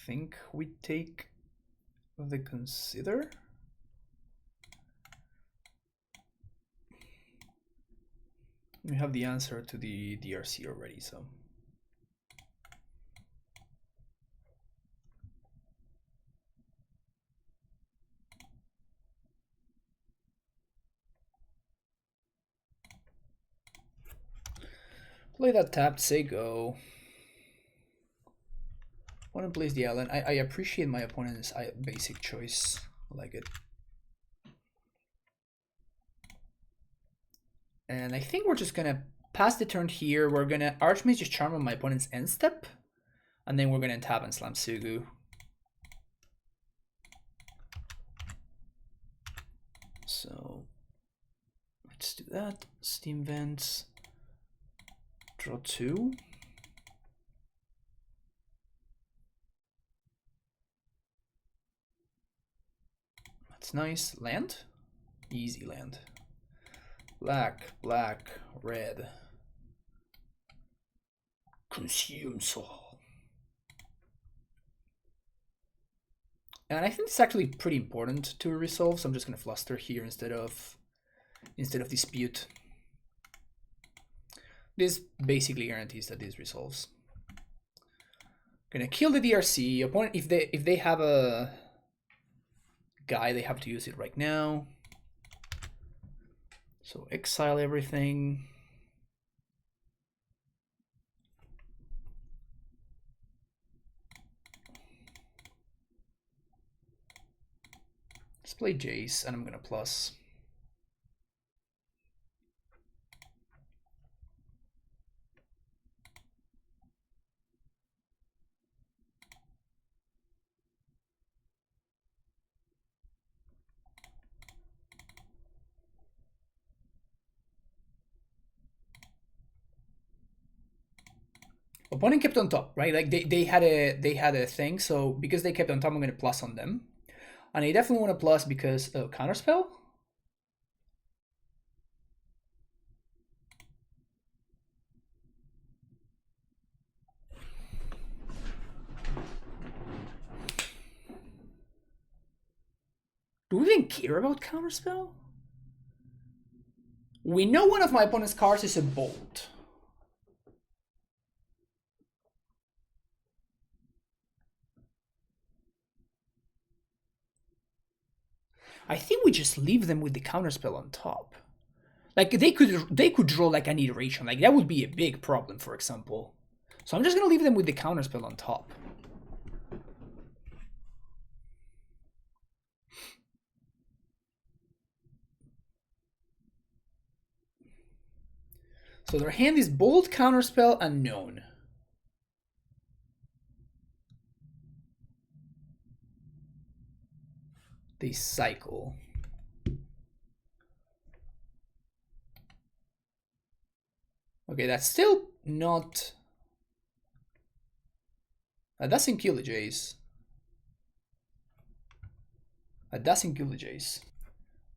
Think we take the consider. We have the answer to the DRC already, so. Play that tapped, say go. Opponent plays the island. I appreciate my opponent's basic choice. I like it. And I think we're just gonna pass the turn here. We're gonna Archmage's Charm on my opponent's end step. And then we're gonna tap and slam Tsugu. So let's do that. Steam Vents. Draw 2. That's nice. Land? Easy land. Black, black, red. Consume soul. And I think it's actually pretty important to resolve, so I'm just gonna fluster here instead of dispute. This basically guarantees that this resolves. Gonna kill the DRC. Opponent, if they have a guy, they have to use it right now. So exile everything. Let's play Jace, and I'm gonna plus. Opponent kept on top, right? Like they had a thing, so because they kept on top, I'm gonna plus on them. And I definitely want to plus because counterspell. Do we even care about counterspell? We know one of my opponent's cards is a bolt. I think we just leave them with the counterspell on top. Like they could draw like an iteration. Like that would be a big problem, for example. So I'm just gonna leave them with the counterspell on top. So their hand is bolt, counterspell, unknown. They cycle. Okay, that's still not... That doesn't kill the Jace. That doesn't kill the Jace.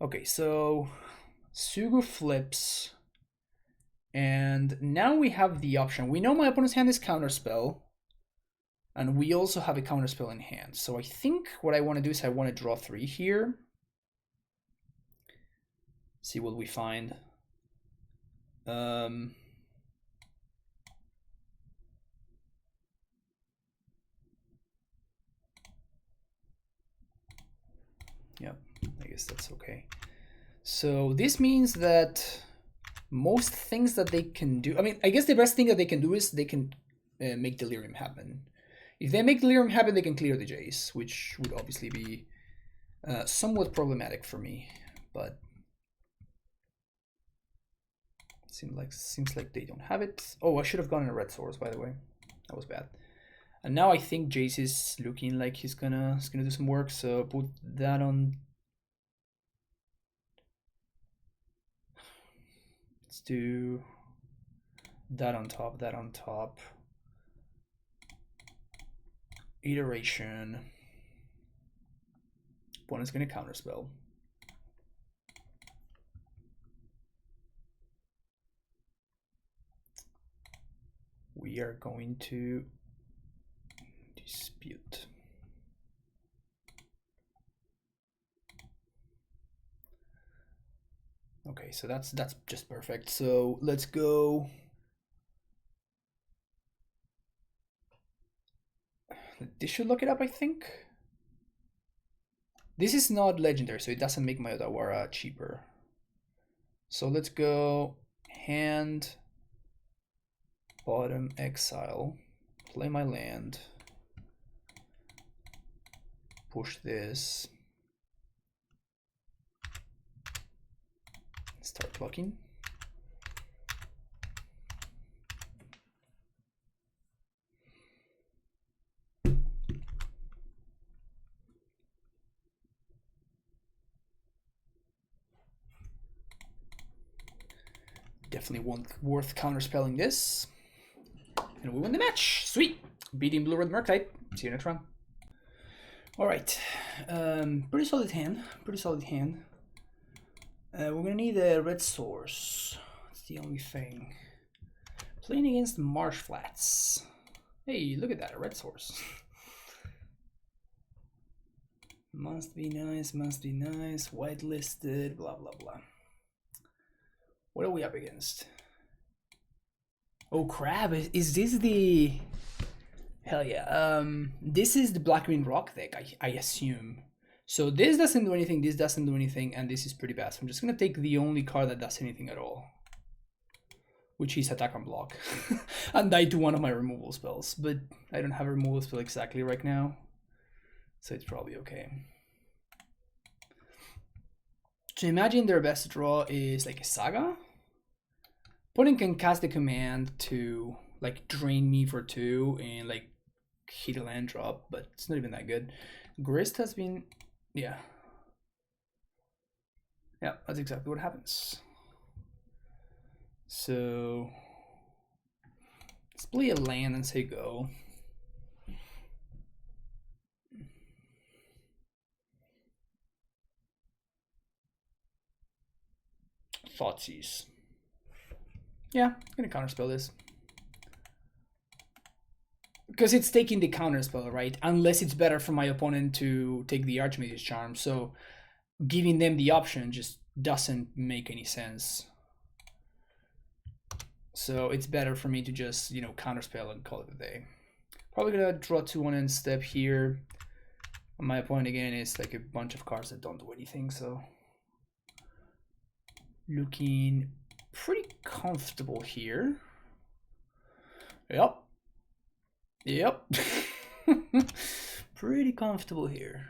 Okay, so Tsugu flips. And now we have the option. We know my opponent's hand is counterspell. And we also have a counterspell in hand. So I think what I want to do is I want to draw 3 here. See what we find. Yeah, I guess that's okay. So this means that most things that they can do, I mean, I guess the best thing that they can do is they can make Delirium happen. If they make Delirium happen, they can clear the Jace, which would obviously be somewhat problematic for me, but seems like they don't have it. Oh, I should have gone in a red source, by the way. That was bad. And now I think Jace is looking like he's gonna do some work, so put that on. Let's do that on top, that on top. Iteration. Opponent's gonna counterspell. We are going to dispute. Okay, so that's just perfect. So let's go. This should look it up, I think. This is not legendary, so it doesn't make my Odawara cheaper. So let's go hand, bottom, exile, play my land, push this, start blocking. Definitely worth counterspelling this. And we win the match. Sweet. Beating Blue Red Murktide. See you next round. Alright. Pretty solid hand. Pretty solid hand. We're gonna need a red source. That's the only thing. Playing against Marsh Flats. Hey, look at that, a red source. Must be nice, must be nice. Whitelisted, blah blah blah. What are we up against? Oh crap, is this the... Hell yeah. This is the Black Green Rock deck, I assume. So this doesn't do anything, this doesn't do anything, and this is pretty bad. So I'm just gonna take the only card that does anything at all, which is attack on block, and die to one of my removal spells. But I don't have a removal spell exactly right now, so it's probably okay. So imagine their best draw is like a Saga. Opponent can cast the command to like drain me for 2 and like hit a land drop, but it's not even that good. Grist has been, yeah, that's exactly what happens. So let's play a land and say go. Thoughtseize. Yeah, I'm gonna counterspell this. Because it's taking the counterspell, right? Unless it's better for my opponent to take the Archmage's Charm. So giving them the option just doesn't make any sense. So it's better for me to just, you know, counterspell and call it a day. Probably gonna draw 2 on end step here. And my opponent again is like a bunch of cards that don't do anything, so looking pretty comfortable here. Yep. Pretty comfortable here.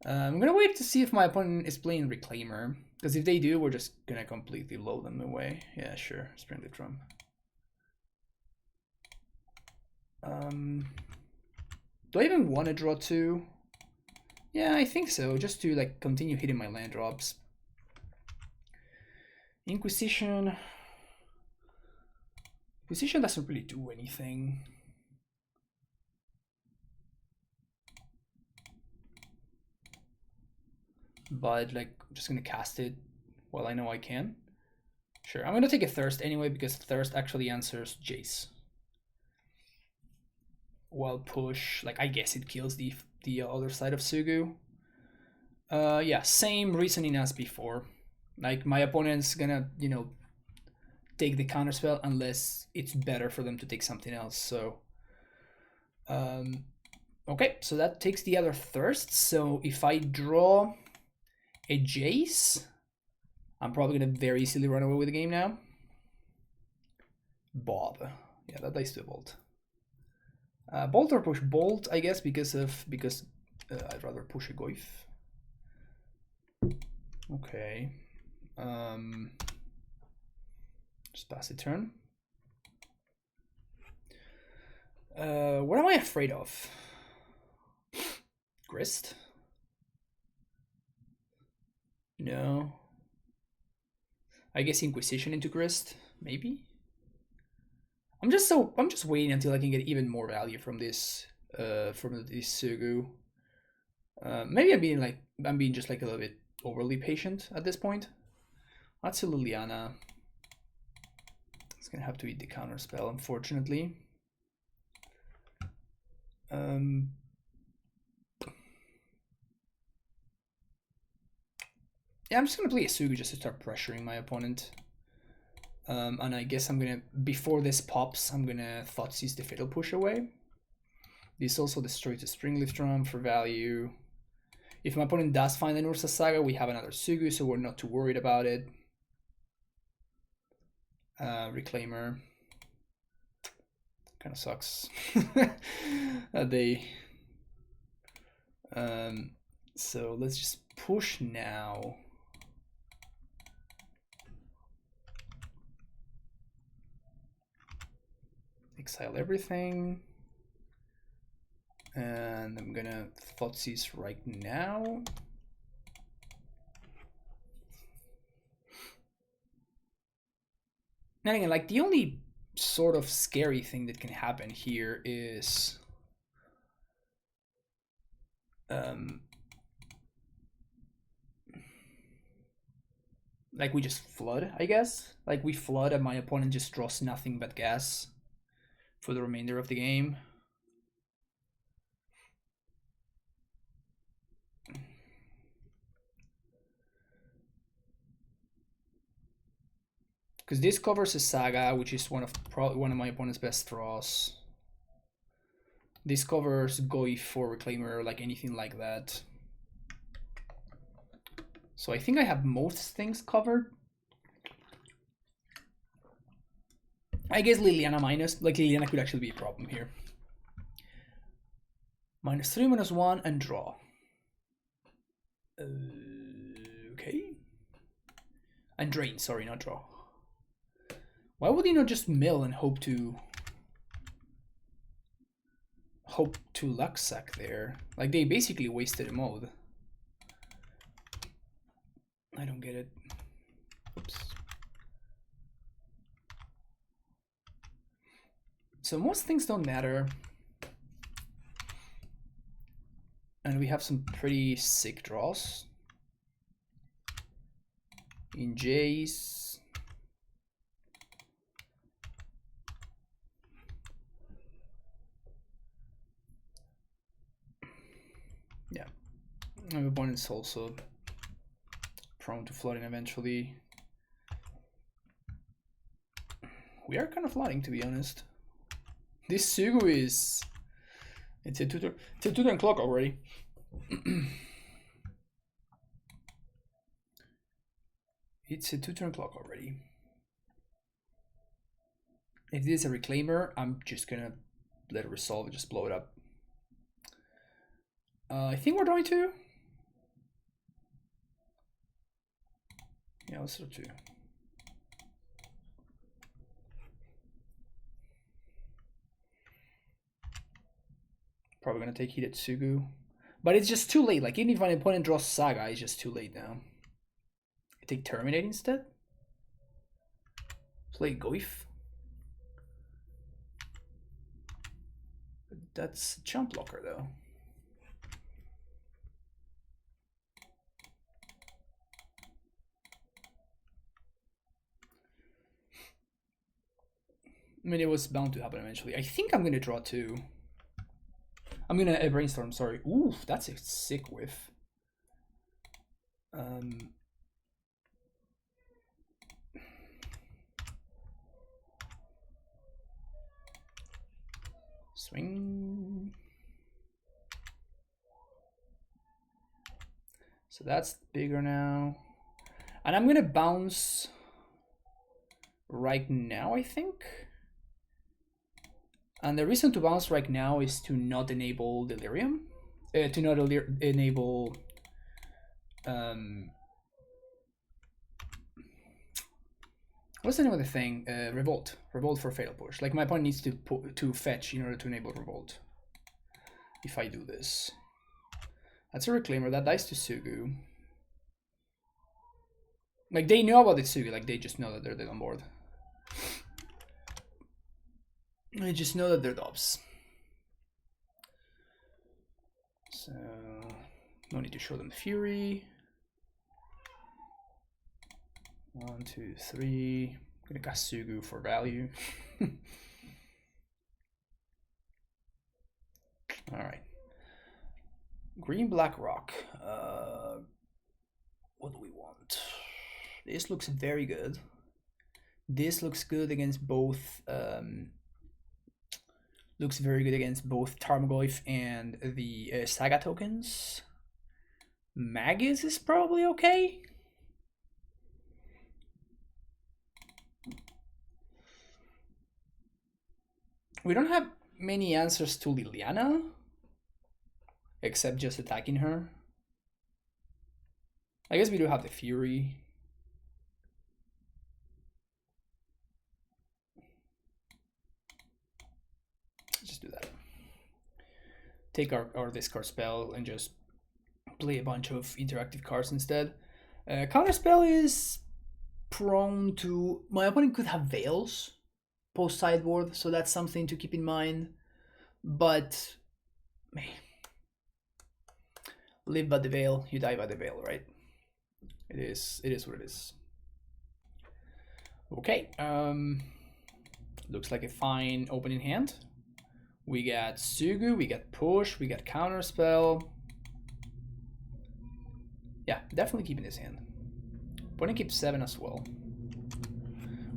I'm gonna wait to see if my opponent is playing Reclaimer, because if they do, we're just gonna completely blow them away. Yeah, sure. Spring the Drum. Do I even want to draw 2? Yeah, I think so, just to like continue hitting my land drops. Inquisition doesn't really do anything. But like, I'm just gonna cast it while I know I can. Sure, I'm gonna take a Thirst anyway, because Thirst actually answers Jace. While push, like, I guess it kills the other side of Tsugu. Yeah, same reasoning as before. Like, my opponent's gonna, you know, take the counterspell unless it's better for them to take something else. So Okay, so that takes the other thirst. So if I draw a Jace, I'm probably gonna very easily run away with the game now. Bob. Yeah, that dies to a Bolt. Bolt or push Bolt, I guess, because I'd rather push a Goyf. Okay. Just pass the turn. What am I afraid of? Grist? No. I guess Inquisition into Grist, maybe? I'm just waiting until I can get even more value from this Tsugu. Maybe I'm being just like a little bit overly patient at this point. That's a Liliana. It's gonna have to eat the counter spell, unfortunately. Yeah, I'm just gonna play a Tsugu just to start pressuring my opponent. And I guess I'm gonna, before this pops, I'm gonna Thoughtseize the Fatal Push away. This also destroys the Springleaf Drum for value. If my opponent does find an Ursa Saga, we have another Tsugu, so we're not too worried about it. Reclaimer. Kind of sucks. So let's just push now. Exile everything. And I'm gonna Thoughtseize right now. And again, like the only sort of scary thing that can happen here is like we just flood, I guess. Like we flood and my opponent just draws nothing but gas for the remainder of the game. Because this covers a Saga, which is probably one of my opponent's best draws. This covers Goyf for Reclaimer, like anything like that. So I think I have most things covered. I guess Liliana minus, like Liliana could actually be a problem here. -3, -1, and draw. Okay. And drain, sorry, not draw. Why would he not just mill and hope to luck sack there? Like they basically wasted a mode. I don't get it. Oops. So most things don't matter. And we have some pretty sick draws. In Jace. Yeah. My opponent's also prone to flooding eventually. We are kind of flooding, to be honest. This Tsugu is... It's a two-turn clock already. It's a two-turn clock already. If this is a Reclaimer, I'm just gonna let it resolve and just blow it up. I think we're going to. Yeah, let's do 2. Probably gonna take heat at Tsugu. But it's just too late. Like even if my opponent draws Saga, it's just too late now. I take Terminate instead. Play Goyf. But that's Jump Blocker though. I mean, it was bound to happen eventually. I think I'm gonna draw 2. I'm gonna brainstorm, sorry. Ooh, that's a sick whiff. Swing. So that's bigger now. And I'm gonna bounce right now, I think. And the reason to bounce right now is to not enable delirium. To not enable what's the name of the thing? Revolt. Revolt for fatal push. Like my opponent needs to fetch in order to enable revolt. If I do this. That's a reclaimer. That dies to Tsugu. Like they know about the Tsugu. Like they just know that they're dead on board. They just know that they're dobs. So no need to show them Fury. 1, 2, 3. I'm gonna cast Tsugu for value. All right. Green Black Rock. What do we want? This looks very good. This looks good against both. Looks very good against both Tarmogoyf and the Saga tokens. Magus is probably okay. We don't have many answers to Liliana, except just attacking her. I guess we do have the Fury. Just do that. Take our discard spell and just play a bunch of interactive cards instead. Counterspell is prone to... My opponent could have Veils post sideboard, so that's something to keep in mind. But... man, live by the veil, you die by the veil, right? It is what it is. Okay, looks like a fine opening hand. We got Tsugu, we got push, we got counterspell. Yeah, definitely keeping this hand. Opponent keeps 7 as well.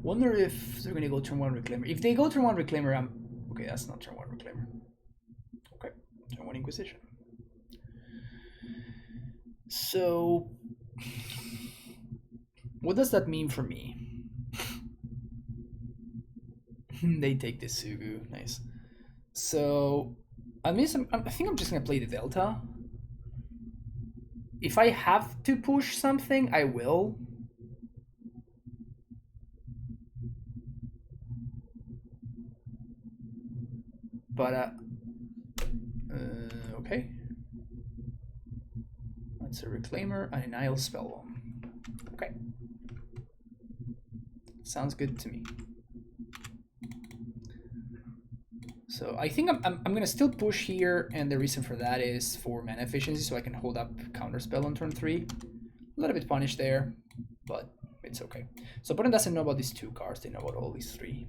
Wonder if they're gonna go turn 1 Reclaimer. If they go turn 1 Reclaimer, I'm okay. That's not turn 1 Reclaimer. Okay, turn 1 Inquisition. So, what does that mean for me? They take this Tsugu, nice. So, I think I'm just gonna play the Delta. If I have to push something, I will. But okay. That's a Reclaimer and an Isle Spellbomb. Okay. Sounds good to me. So I think I'm gonna still push here, and the reason for that is for mana efficiency, so I can hold up Counterspell on turn 3. A little bit punished there, but it's okay. So opponent doesn't know about these 2 cards, they know about all these 3.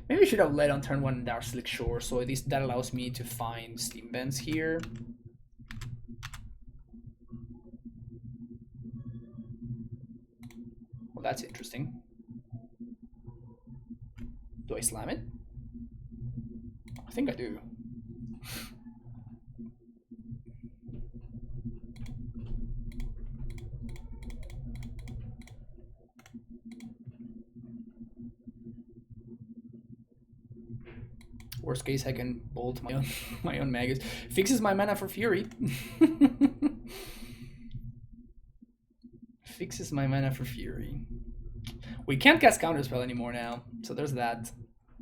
Maybe we should have led on turn 1 Dark Slick Shore, so at least that allows me to find Steam Vents here. Well, that's interesting. Do I slam it? I think I do. Worst case, I can bolt my own Magus. Fixes my mana for Fury. Fixes my mana for Fury. We can't cast Counterspell anymore now, so there's that.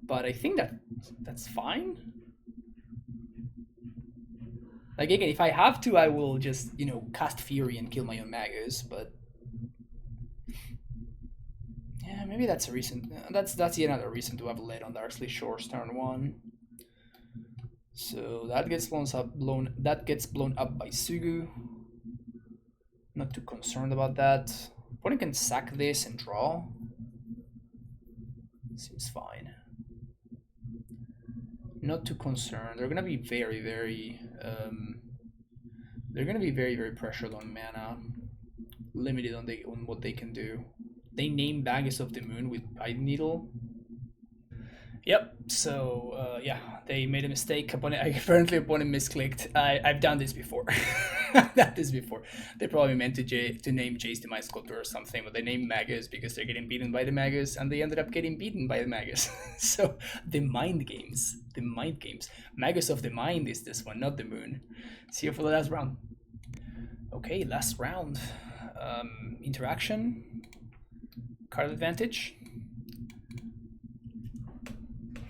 But I think that's fine. Like again, if I have to, I will just, you know, cast Fury and kill my own Magus. But yeah, maybe that's a reason. That's yet another reason to have led on Darkly Shores turn 1. So that gets blown up by Tsugu. Not too concerned about that. Opponent can sack this and draw. Seems fine. Not too concerned. They're gonna be very, very pressured on mana, limited on what they can do. They name Baggage of the Moon with Pine Needle. Yep. So yeah, they made a mistake. Apparently, opponent misclicked. I've done this before. I've done this before. They probably meant to name Jace the Mind Sculptor or something, but they named Magus because they're getting beaten by the Magus, and they ended up getting beaten by the Magus. So the mind games, the mind games. Magus of the Mind is this one, not the Moon. See you for the last round. Okay, last round. Interaction. Card advantage.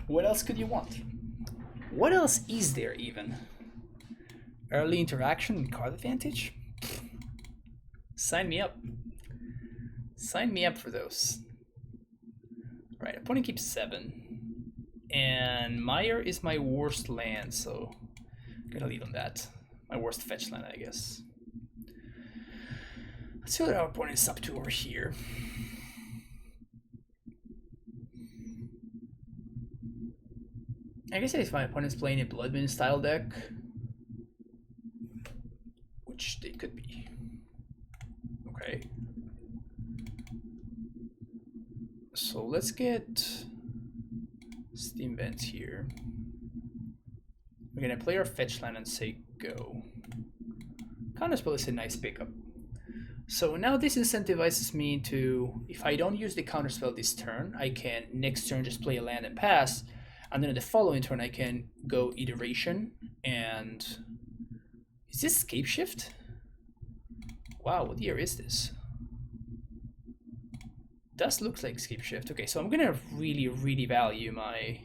What else could you want? What else is there even? Early interaction and card advantage? Sign me up. Sign me up for those. Right, opponent keeps 7. And Meyer is my worst land, so I'm gonna lead on that. My worst fetch land, I guess. Let's see what our opponent's up to over here. I guess if my opponent's playing a Bloodmoon style deck, which they could be. Okay. So let's get Steam Vent here. We're gonna play our fetch land and say go. Counterspell is a nice pickup. So now this incentivizes me to, if I don't use the counterspell this turn, I can next turn just play a land and pass. And then the following turn I can go Iteration and... Is this Scape Shift? Wow, what year is this? Does look like Scape Shift. Okay, so I'm gonna really value my...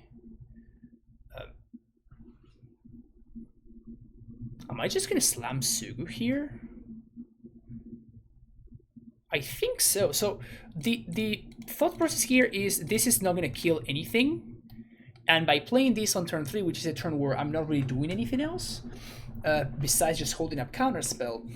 am I just gonna slam Tsugu here? I think so. So the thought process here is this is not gonna kill anything. And by playing this on turn 3, which is a turn where I'm not really doing anything else, besides just holding up counterspell,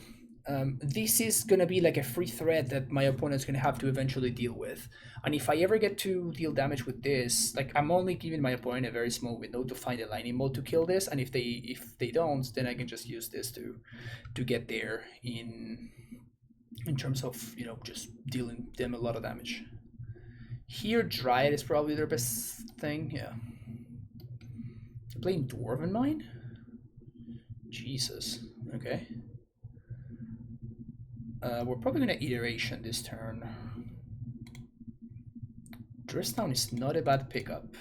this is going to be like a free threat that my opponent's going to have to eventually deal with. And if I ever get to deal damage with this, like I'm only giving my opponent a very small window to find a lightning bolt to kill this, and if they don't, then I can just use this to get there in terms of, you know, just dealing them a lot of damage. Here, Dryad is probably their best thing, yeah. Playing Dwarven Mine? Jesus. Okay. We're probably gonna Iteration this turn. Dressdown is not a bad pickup.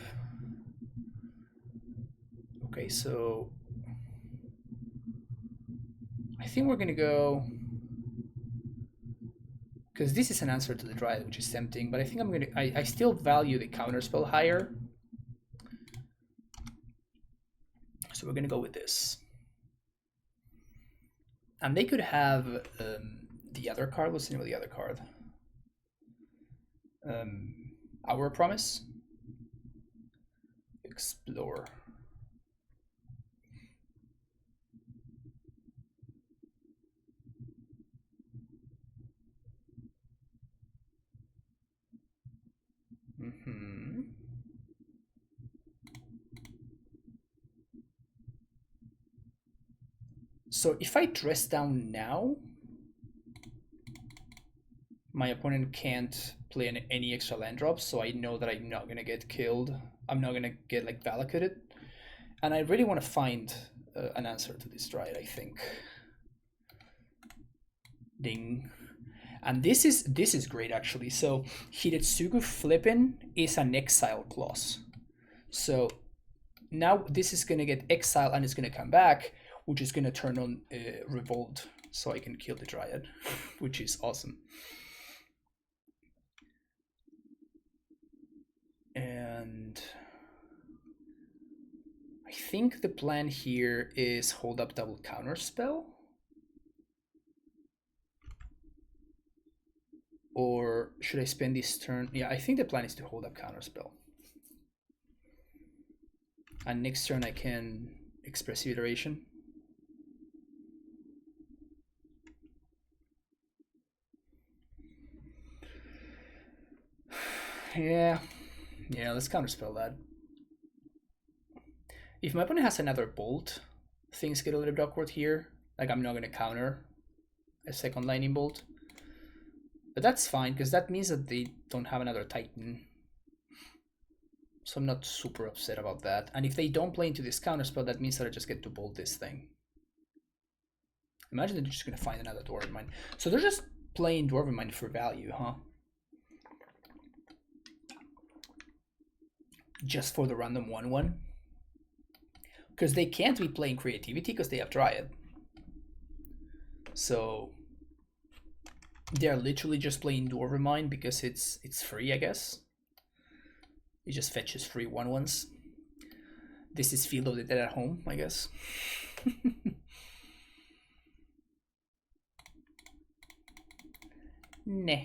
Okay, so I think we're gonna go, because this is an answer to the Dryad, which is tempting, but I think I'm gonna, I still value the counterspell higher. So we're gonna go with this. And they could have the other card. What's the name of the other card? Our Promise. Explore. So if I dress down now, my opponent can't play any extra land drops, so I know that I'm not gonna get killed. I'm not gonna get like Valakuted, and I really want to find an answer to this Dryad, I think. Ding. And this is great actually. So Hidetsugu flipping is an exile clause. So now this is gonna get exiled and it's gonna come back, which is gonna turn on Revolt, so I can kill the Dryad, which is awesome. And I think the plan here is hold up double counterspell. Or should I spend this turn? Yeah, I think the plan is to hold up counterspell. And next turn I can Expressive Iteration. Yeah, let's counterspell that. If my opponent has another bolt, things get a little bit awkward here. Like I'm not gonna counter a second lightning bolt. But that's fine, because that means that they don't have another Titan. So I'm not super upset about that. And if they don't play into this counterspell, that means that I just get to bolt this thing. Imagine they're just going to find another Dwarven Mine. So they're just playing Dwarven Mine for value, huh? Just for the random 1/1. Because they can't be playing creativity because they have Dryad. So they're literally just playing Dwarven Mine because it's free, I guess. It just fetches free 1/1s. This is Field of the Dead at home, I guess. Nah.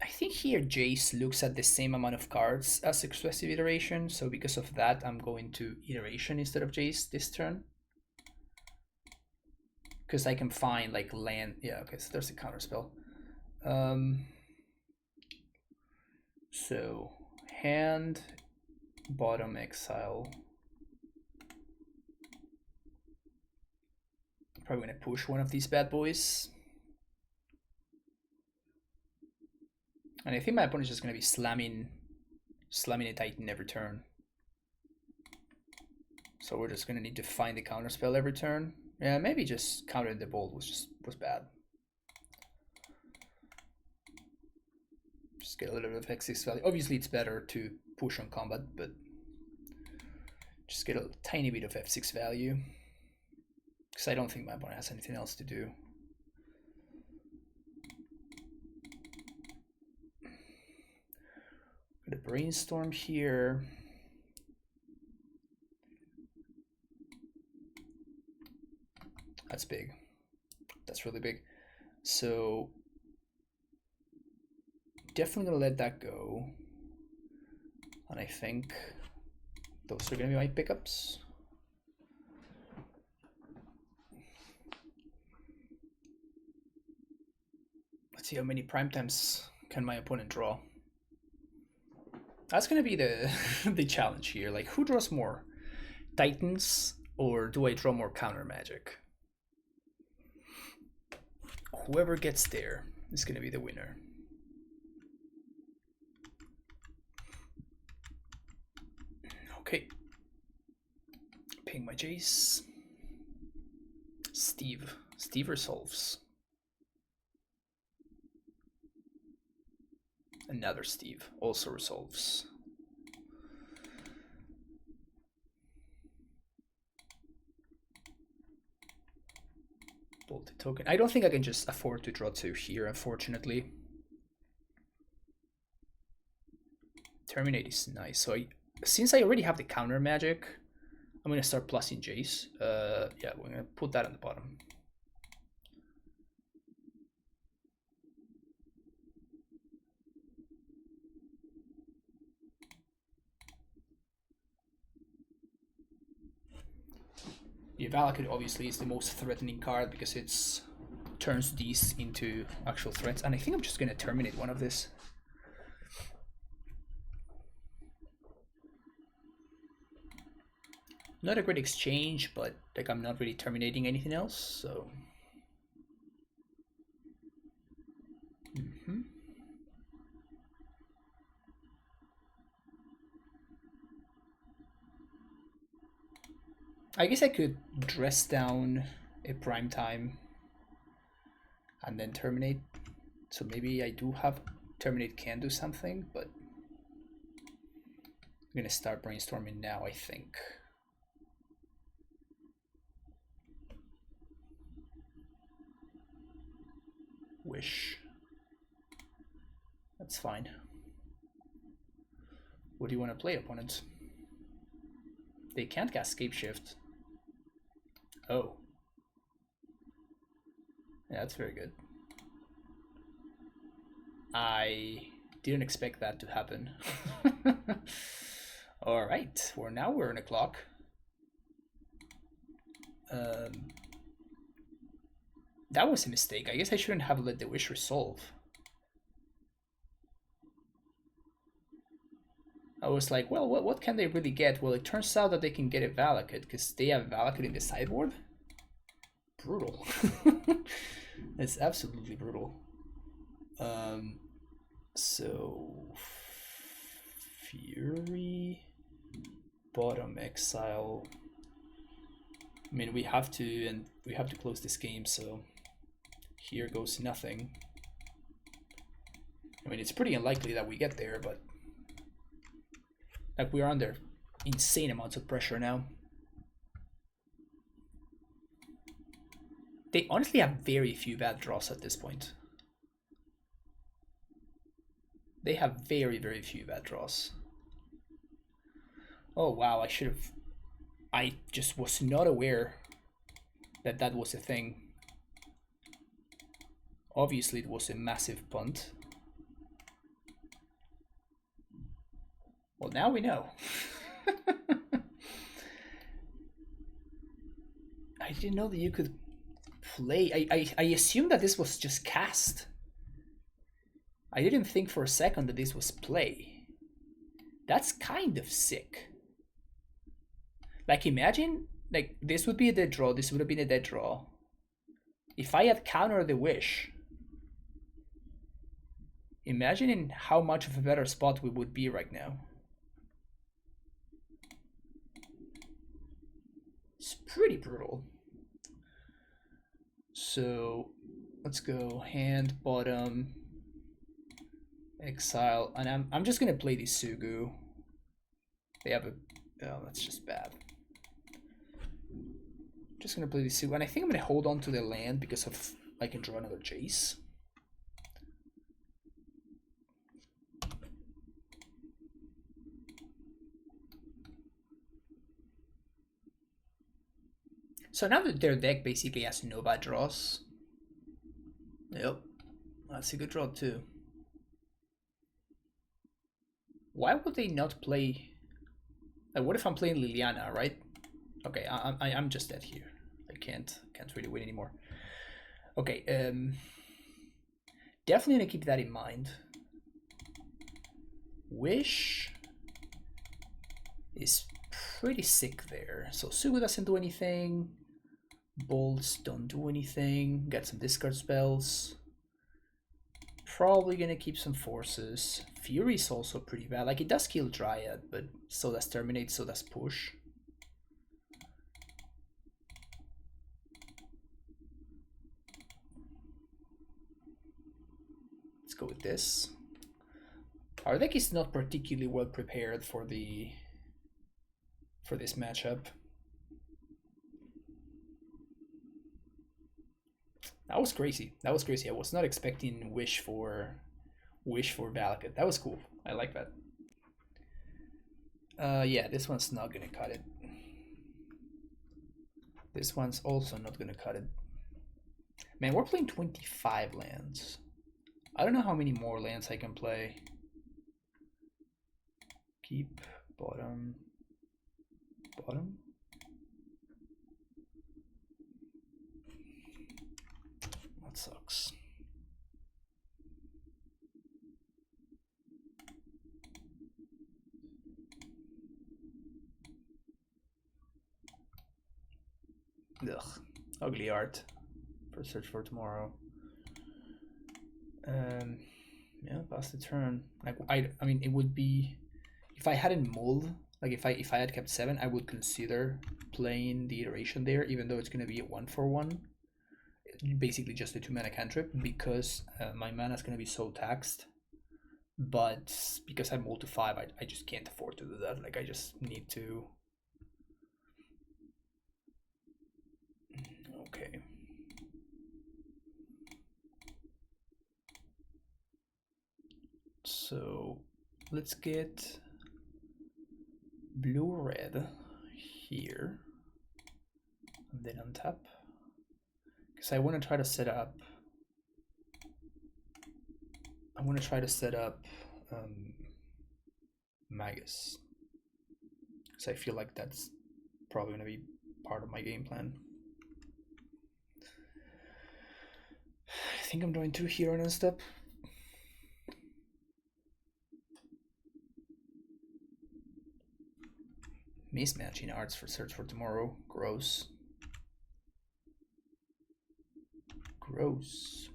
I think here Jace looks at the same amount of cards as Expressive Iteration, so because of that I'm going to Iteration instead of Jace this turn. Because I can find like land. Yeah, okay, so there's a counterspell. So hand, bottom, exile. Probably gonna push one of these bad boys. And I think my opponent is just gonna be slamming a Titan every turn. So we're just gonna need to find the counterspell every turn. Yeah, maybe just countering the bolt was bad. Just get a little bit of X6 value. Obviously it's better to push on combat, but just get a tiny bit of F6 value. Because I don't think my opponent has anything else to do. Got a Brainstorm here. That's big. That's really big. So definitely gonna let that go. And I think those are gonna be my pickups. Let's see how many primetimes can my opponent draw. That's gonna be the the challenge here. Like, who draws more? Titans, or do I draw more counter magic? Whoever gets there is gonna be the winner. Okay. Ping my Jace. Steve. Steve resolves. Another Steve also resolves. Bolted token. I don't think I can just afford to draw two here, unfortunately. Terminate is nice. So since I already have the counter magic, I'm gonna start plussing Jace. Yeah, we're gonna put that on the bottom. The Valakut obviously is the most threatening card because it turns these into actual threats, and I think I'm just gonna terminate one of this. Not a great exchange, but like I'm not really terminating anything else, so. I guess I could dress down a prime time and then terminate. So maybe I do have terminate can do something, but I'm gonna start brainstorming now, I think. Wish. That's fine. What do you want to play, opponent? They can't cast Scapeshift. Oh. Yeah, that's very good. I didn't expect that to happen. All right, we're in a clock. That was a mistake. I guess I shouldn't have let the wish resolve. I was like, well, what can they really get? Well, it turns out that they can get a Valakut because they have Valakut in the sideboard. Brutal. It's absolutely brutal. So Fury, bottom exile. I mean, we have to close this game, so here goes nothing. I mean, it's pretty unlikely that we get there, but like we are under insane amounts of pressure now. They honestly have very few bad draws at this point. They have very, very few bad draws. Oh wow, I just was not aware that that was a thing. Obviously it was a massive punt. Well, now we know. I didn't know that you could play. I assumed that this was just cast. I didn't think for a second that this was play. That's kind of sick. Like, imagine, like, this would be a dead draw, this would have been a dead draw. If I had countered the wish, imagine in how much of a better spot we would be right now. It's pretty brutal. So let's go hand, bottom, exile, and I'm just gonna play the Tsugu. They have a, oh, that's just bad. Just gonna play the Tsugu, and I think I'm gonna hold on to the land because of I can draw another Jace. So now that their deck basically has no bad draws. Yep, that's a good draw too. Why would they not play? Like, what if I'm playing Liliana, right? Okay, I'm just dead here. I can't really win anymore. Okay, definitely gonna keep that in mind. Wish is pretty sick there. So Tsugu doesn't do anything. Bolts don't do anything. Got some discard spells. Probably gonna keep some forces. Fury's also pretty bad. Like, it does kill Dryad, but so does Terminate, so does Push. Let's go with this. Our deck is not particularly well prepared for this matchup. That was crazy. That was crazy. I was not expecting Wish for Valakut. That was cool. I like that. Yeah, this one's not gonna cut it. This one's also not gonna cut it. Man, we're playing 25 lands. I don't know how many more lands I can play. Keep bottom. Bottom. That sucks. Ugh, ugly art for Search for Tomorrow. Yeah, pass the turn. Like, I mean, it would be, if I hadn't mulled, like if I had kept 7, I would consider playing the iteration there, even though it's gonna be a 1/1. Basically just a 2-mana cantrip, because my mana is gonna be so taxed. But because I mulled to 5, I just can't afford to do that. Like, I just need to. Okay. So let's get blue-red here, and then untap, because I want to try to set up. I want to try to set up Magus, because I feel like that's probably going to be part of my game plan. I think I'm doing 2 hero and stuff. Mismatching arts for Search for Tomorrow. Gross. Gross.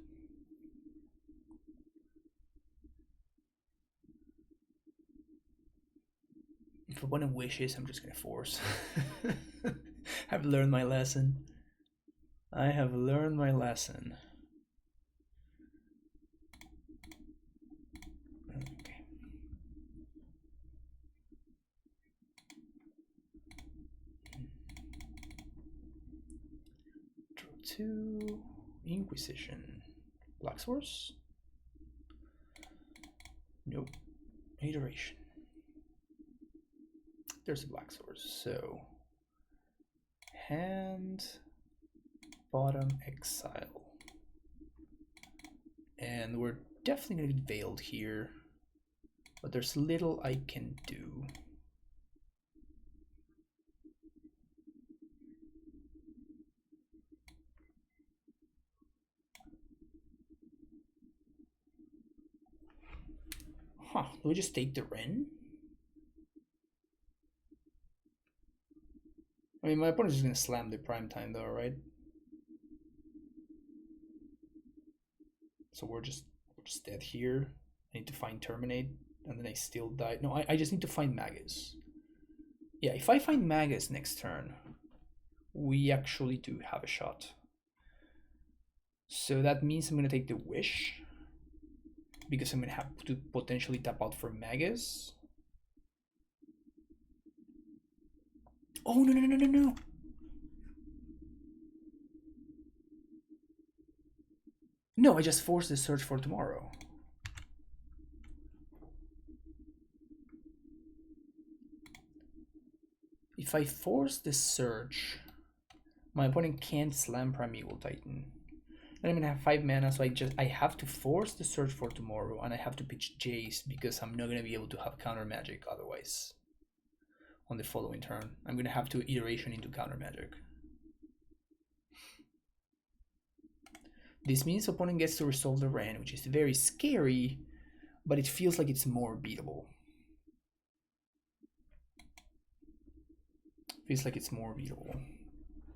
if opponent wishes, I'm just gonna force. I've learned my lesson. I have learned my lesson. Okay. Draw 2. Inquisition. Black Source? Nope. Iteration. There's a Black Source. So hand, bottom, exile. And we're definitely gonna get veiled here, but there's little I can do. Huh, do we just take the Ren? I mean, my opponent's just gonna slam the prime time though, right? So we're just dead here. I need to find Terminate, and then I still die. No, I just need to find Magus. Yeah, if I find Magus next turn, we actually do have a shot. So that means I'm gonna take the Wish, because I'm gonna have to potentially tap out for Magus. Oh, no. No, I just forced the Search for Tomorrow. If I force the Search, my opponent can't slam Primeval Titan. And I'm gonna have 5 mana, so I have to force the Search for Tomorrow, and I have to pitch Jace because I'm not gonna be able to have counter magic otherwise. On the following turn, I'm gonna have to iteration into counter magic. This means opponent gets to resolve the Ren, which is very scary, but it feels like it's more beatable. Feels like it's more beatable.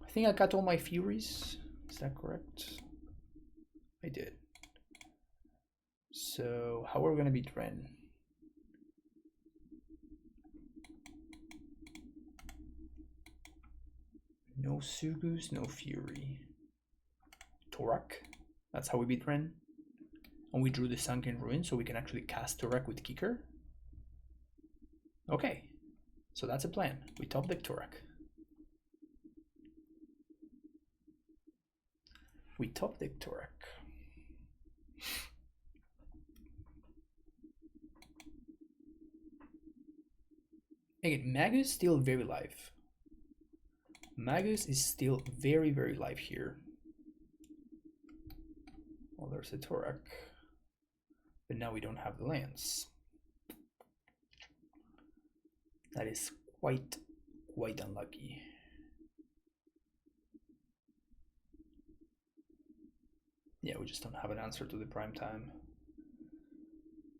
I think I got all my Furies. Is that correct? I did. So how are we gonna beat Ren? No Tsugus, no Fury. Torak. That's how we beat Ren. And we drew the Sunken Ruin, so we can actually cast Torak with Kicker. Okay, so that's a plan. We top deck Torak. We top deck Torak. Again, Magus still very live. Magus is still very, very live here. Well, there's a Torak. But now we don't have the lands. That is quite unlucky. Yeah, we just don't have an answer to the prime time.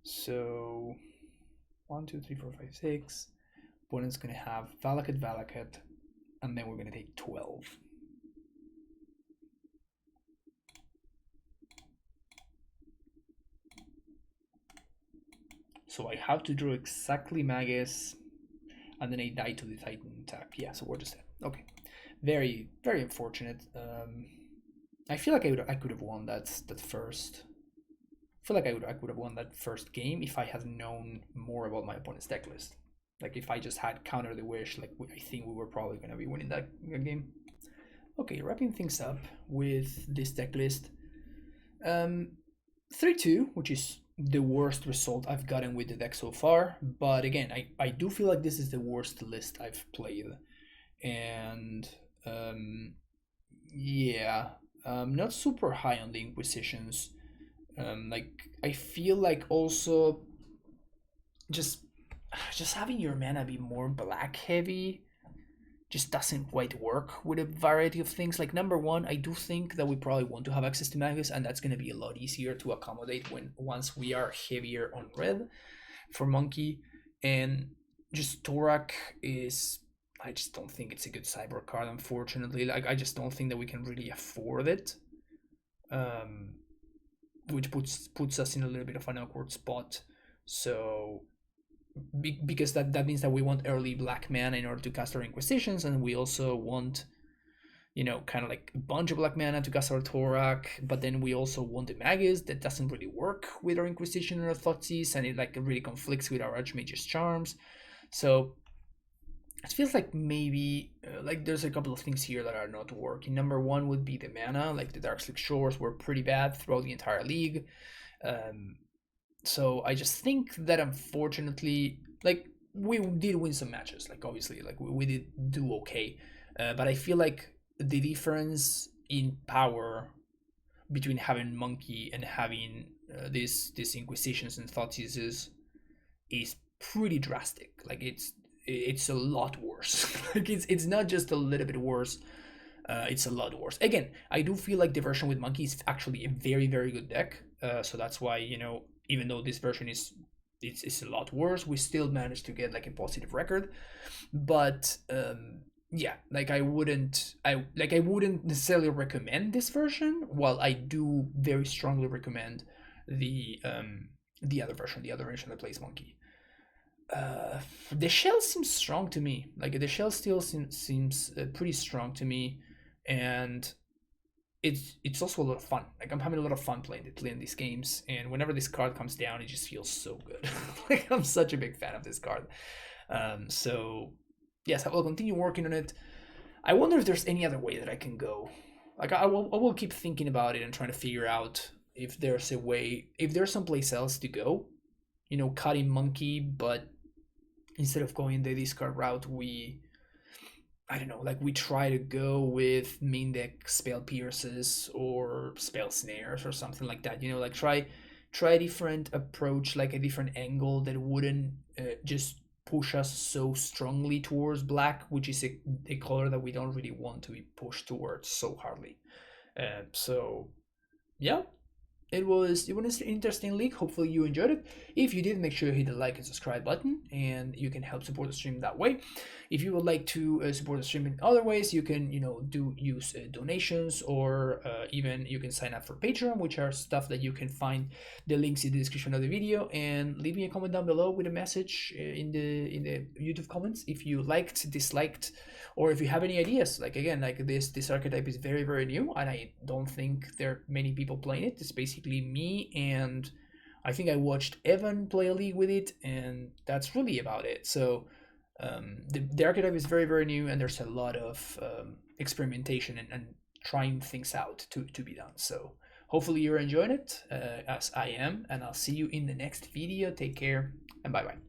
So 1, 2, 3, 4, 5, 6. Opponent's gonna have Valakut, and then we're gonna take 12. So I have to draw exactly Magus, and then I die to the Titan attack. Yeah, so we're just dead. Okay, very, very unfortunate. I feel like I could have won that first. I feel like I could have won that first game if I had known more about my opponent's deck list. Like if I just had counter the Wish, like I think we were probably gonna be winning that game. Okay, wrapping things up with this deck list. 3-2, which is the worst result I've gotten with the deck so far, but again, I do feel like this is the worst list I've played, and yeah, not super high on the Inquisitions. Like I feel like also just having your mana be more black heavy just doesn't quite work with a variety of things. Like number one, I do think that we probably want to have access to Magus, and that's going to be a lot easier to accommodate once we are heavier on red for Monkey. And just Torak is, I just don't think it's a good cyber card, unfortunately. Like I just don't think that we can really afford it, which puts us in a little bit of an awkward spot. So because that means that we want early black mana in order to cast our Inquisitions, and we also want, you know, kind of like a bunch of black mana to cast our Torak, but then we also want the Magus that doesn't really work with our Inquisition or Thoughtseize, and it like really conflicts with our Archmage's Charms. So it feels like maybe like there's a couple of things here that are not working. Number one would be the mana. Like the Darkslick Shores were pretty bad throughout the entire league. So I just think that unfortunately, like we did win some matches. Like obviously, like we did do okay, but I feel like the difference in power between having Monkey and having this Inquisitions and Thoughtseizes is pretty drastic. Like it's a lot worse. Like it's not just a little bit worse. It's a lot worse. Again, I do feel like the version with Monkey is actually a very very good deck. So that's why, you know, even though this version is it's a lot worse, we still managed to get like a positive record. But yeah, like I wouldn't necessarily recommend this version, while I do very strongly recommend the other version that plays Monkey. The shell seems strong to me. Like the shell still seems pretty strong to me, and it's also a lot of fun. Like I'm having a lot of fun playing these games, and whenever this card comes down, it just feels so good. Like I'm such a big fan of this card. So yes, I will continue working on it. I wonder if there's any other way that I can go. Like I will keep thinking about it and trying to figure out if there's a way, if there's someplace else to go. You know, cutting Monkey, but instead of going the discard route, I don't know, like we try to go with main deck spell pierces or spell snares or something like that. You know, like try a different approach, like a different angle that wouldn't just push us so strongly towards black, which is a color that we don't really want to be pushed towards so hardly. So yeah, it was an interesting league. Hopefully you enjoyed it. If you did, make sure you hit the like and subscribe button, and you can help support the stream that way. If you would like to support the stream in other ways, you can, you know, use donations, or even you can sign up for Patreon, which are stuff that you can find the links in the description of the video, and leave me a comment down below with a message in the YouTube comments if you liked, disliked, or if you have any ideas. Like again, like this archetype is very very new, and I don't think there are many people playing it. It's basically me, and I think I watched Evan play a league with it, and that's really about it. So the archetype is very very new, and there's a lot of experimentation and trying things out to be done. So hopefully you're enjoying it as I am, and I'll see you in the next video. Take care, and bye bye.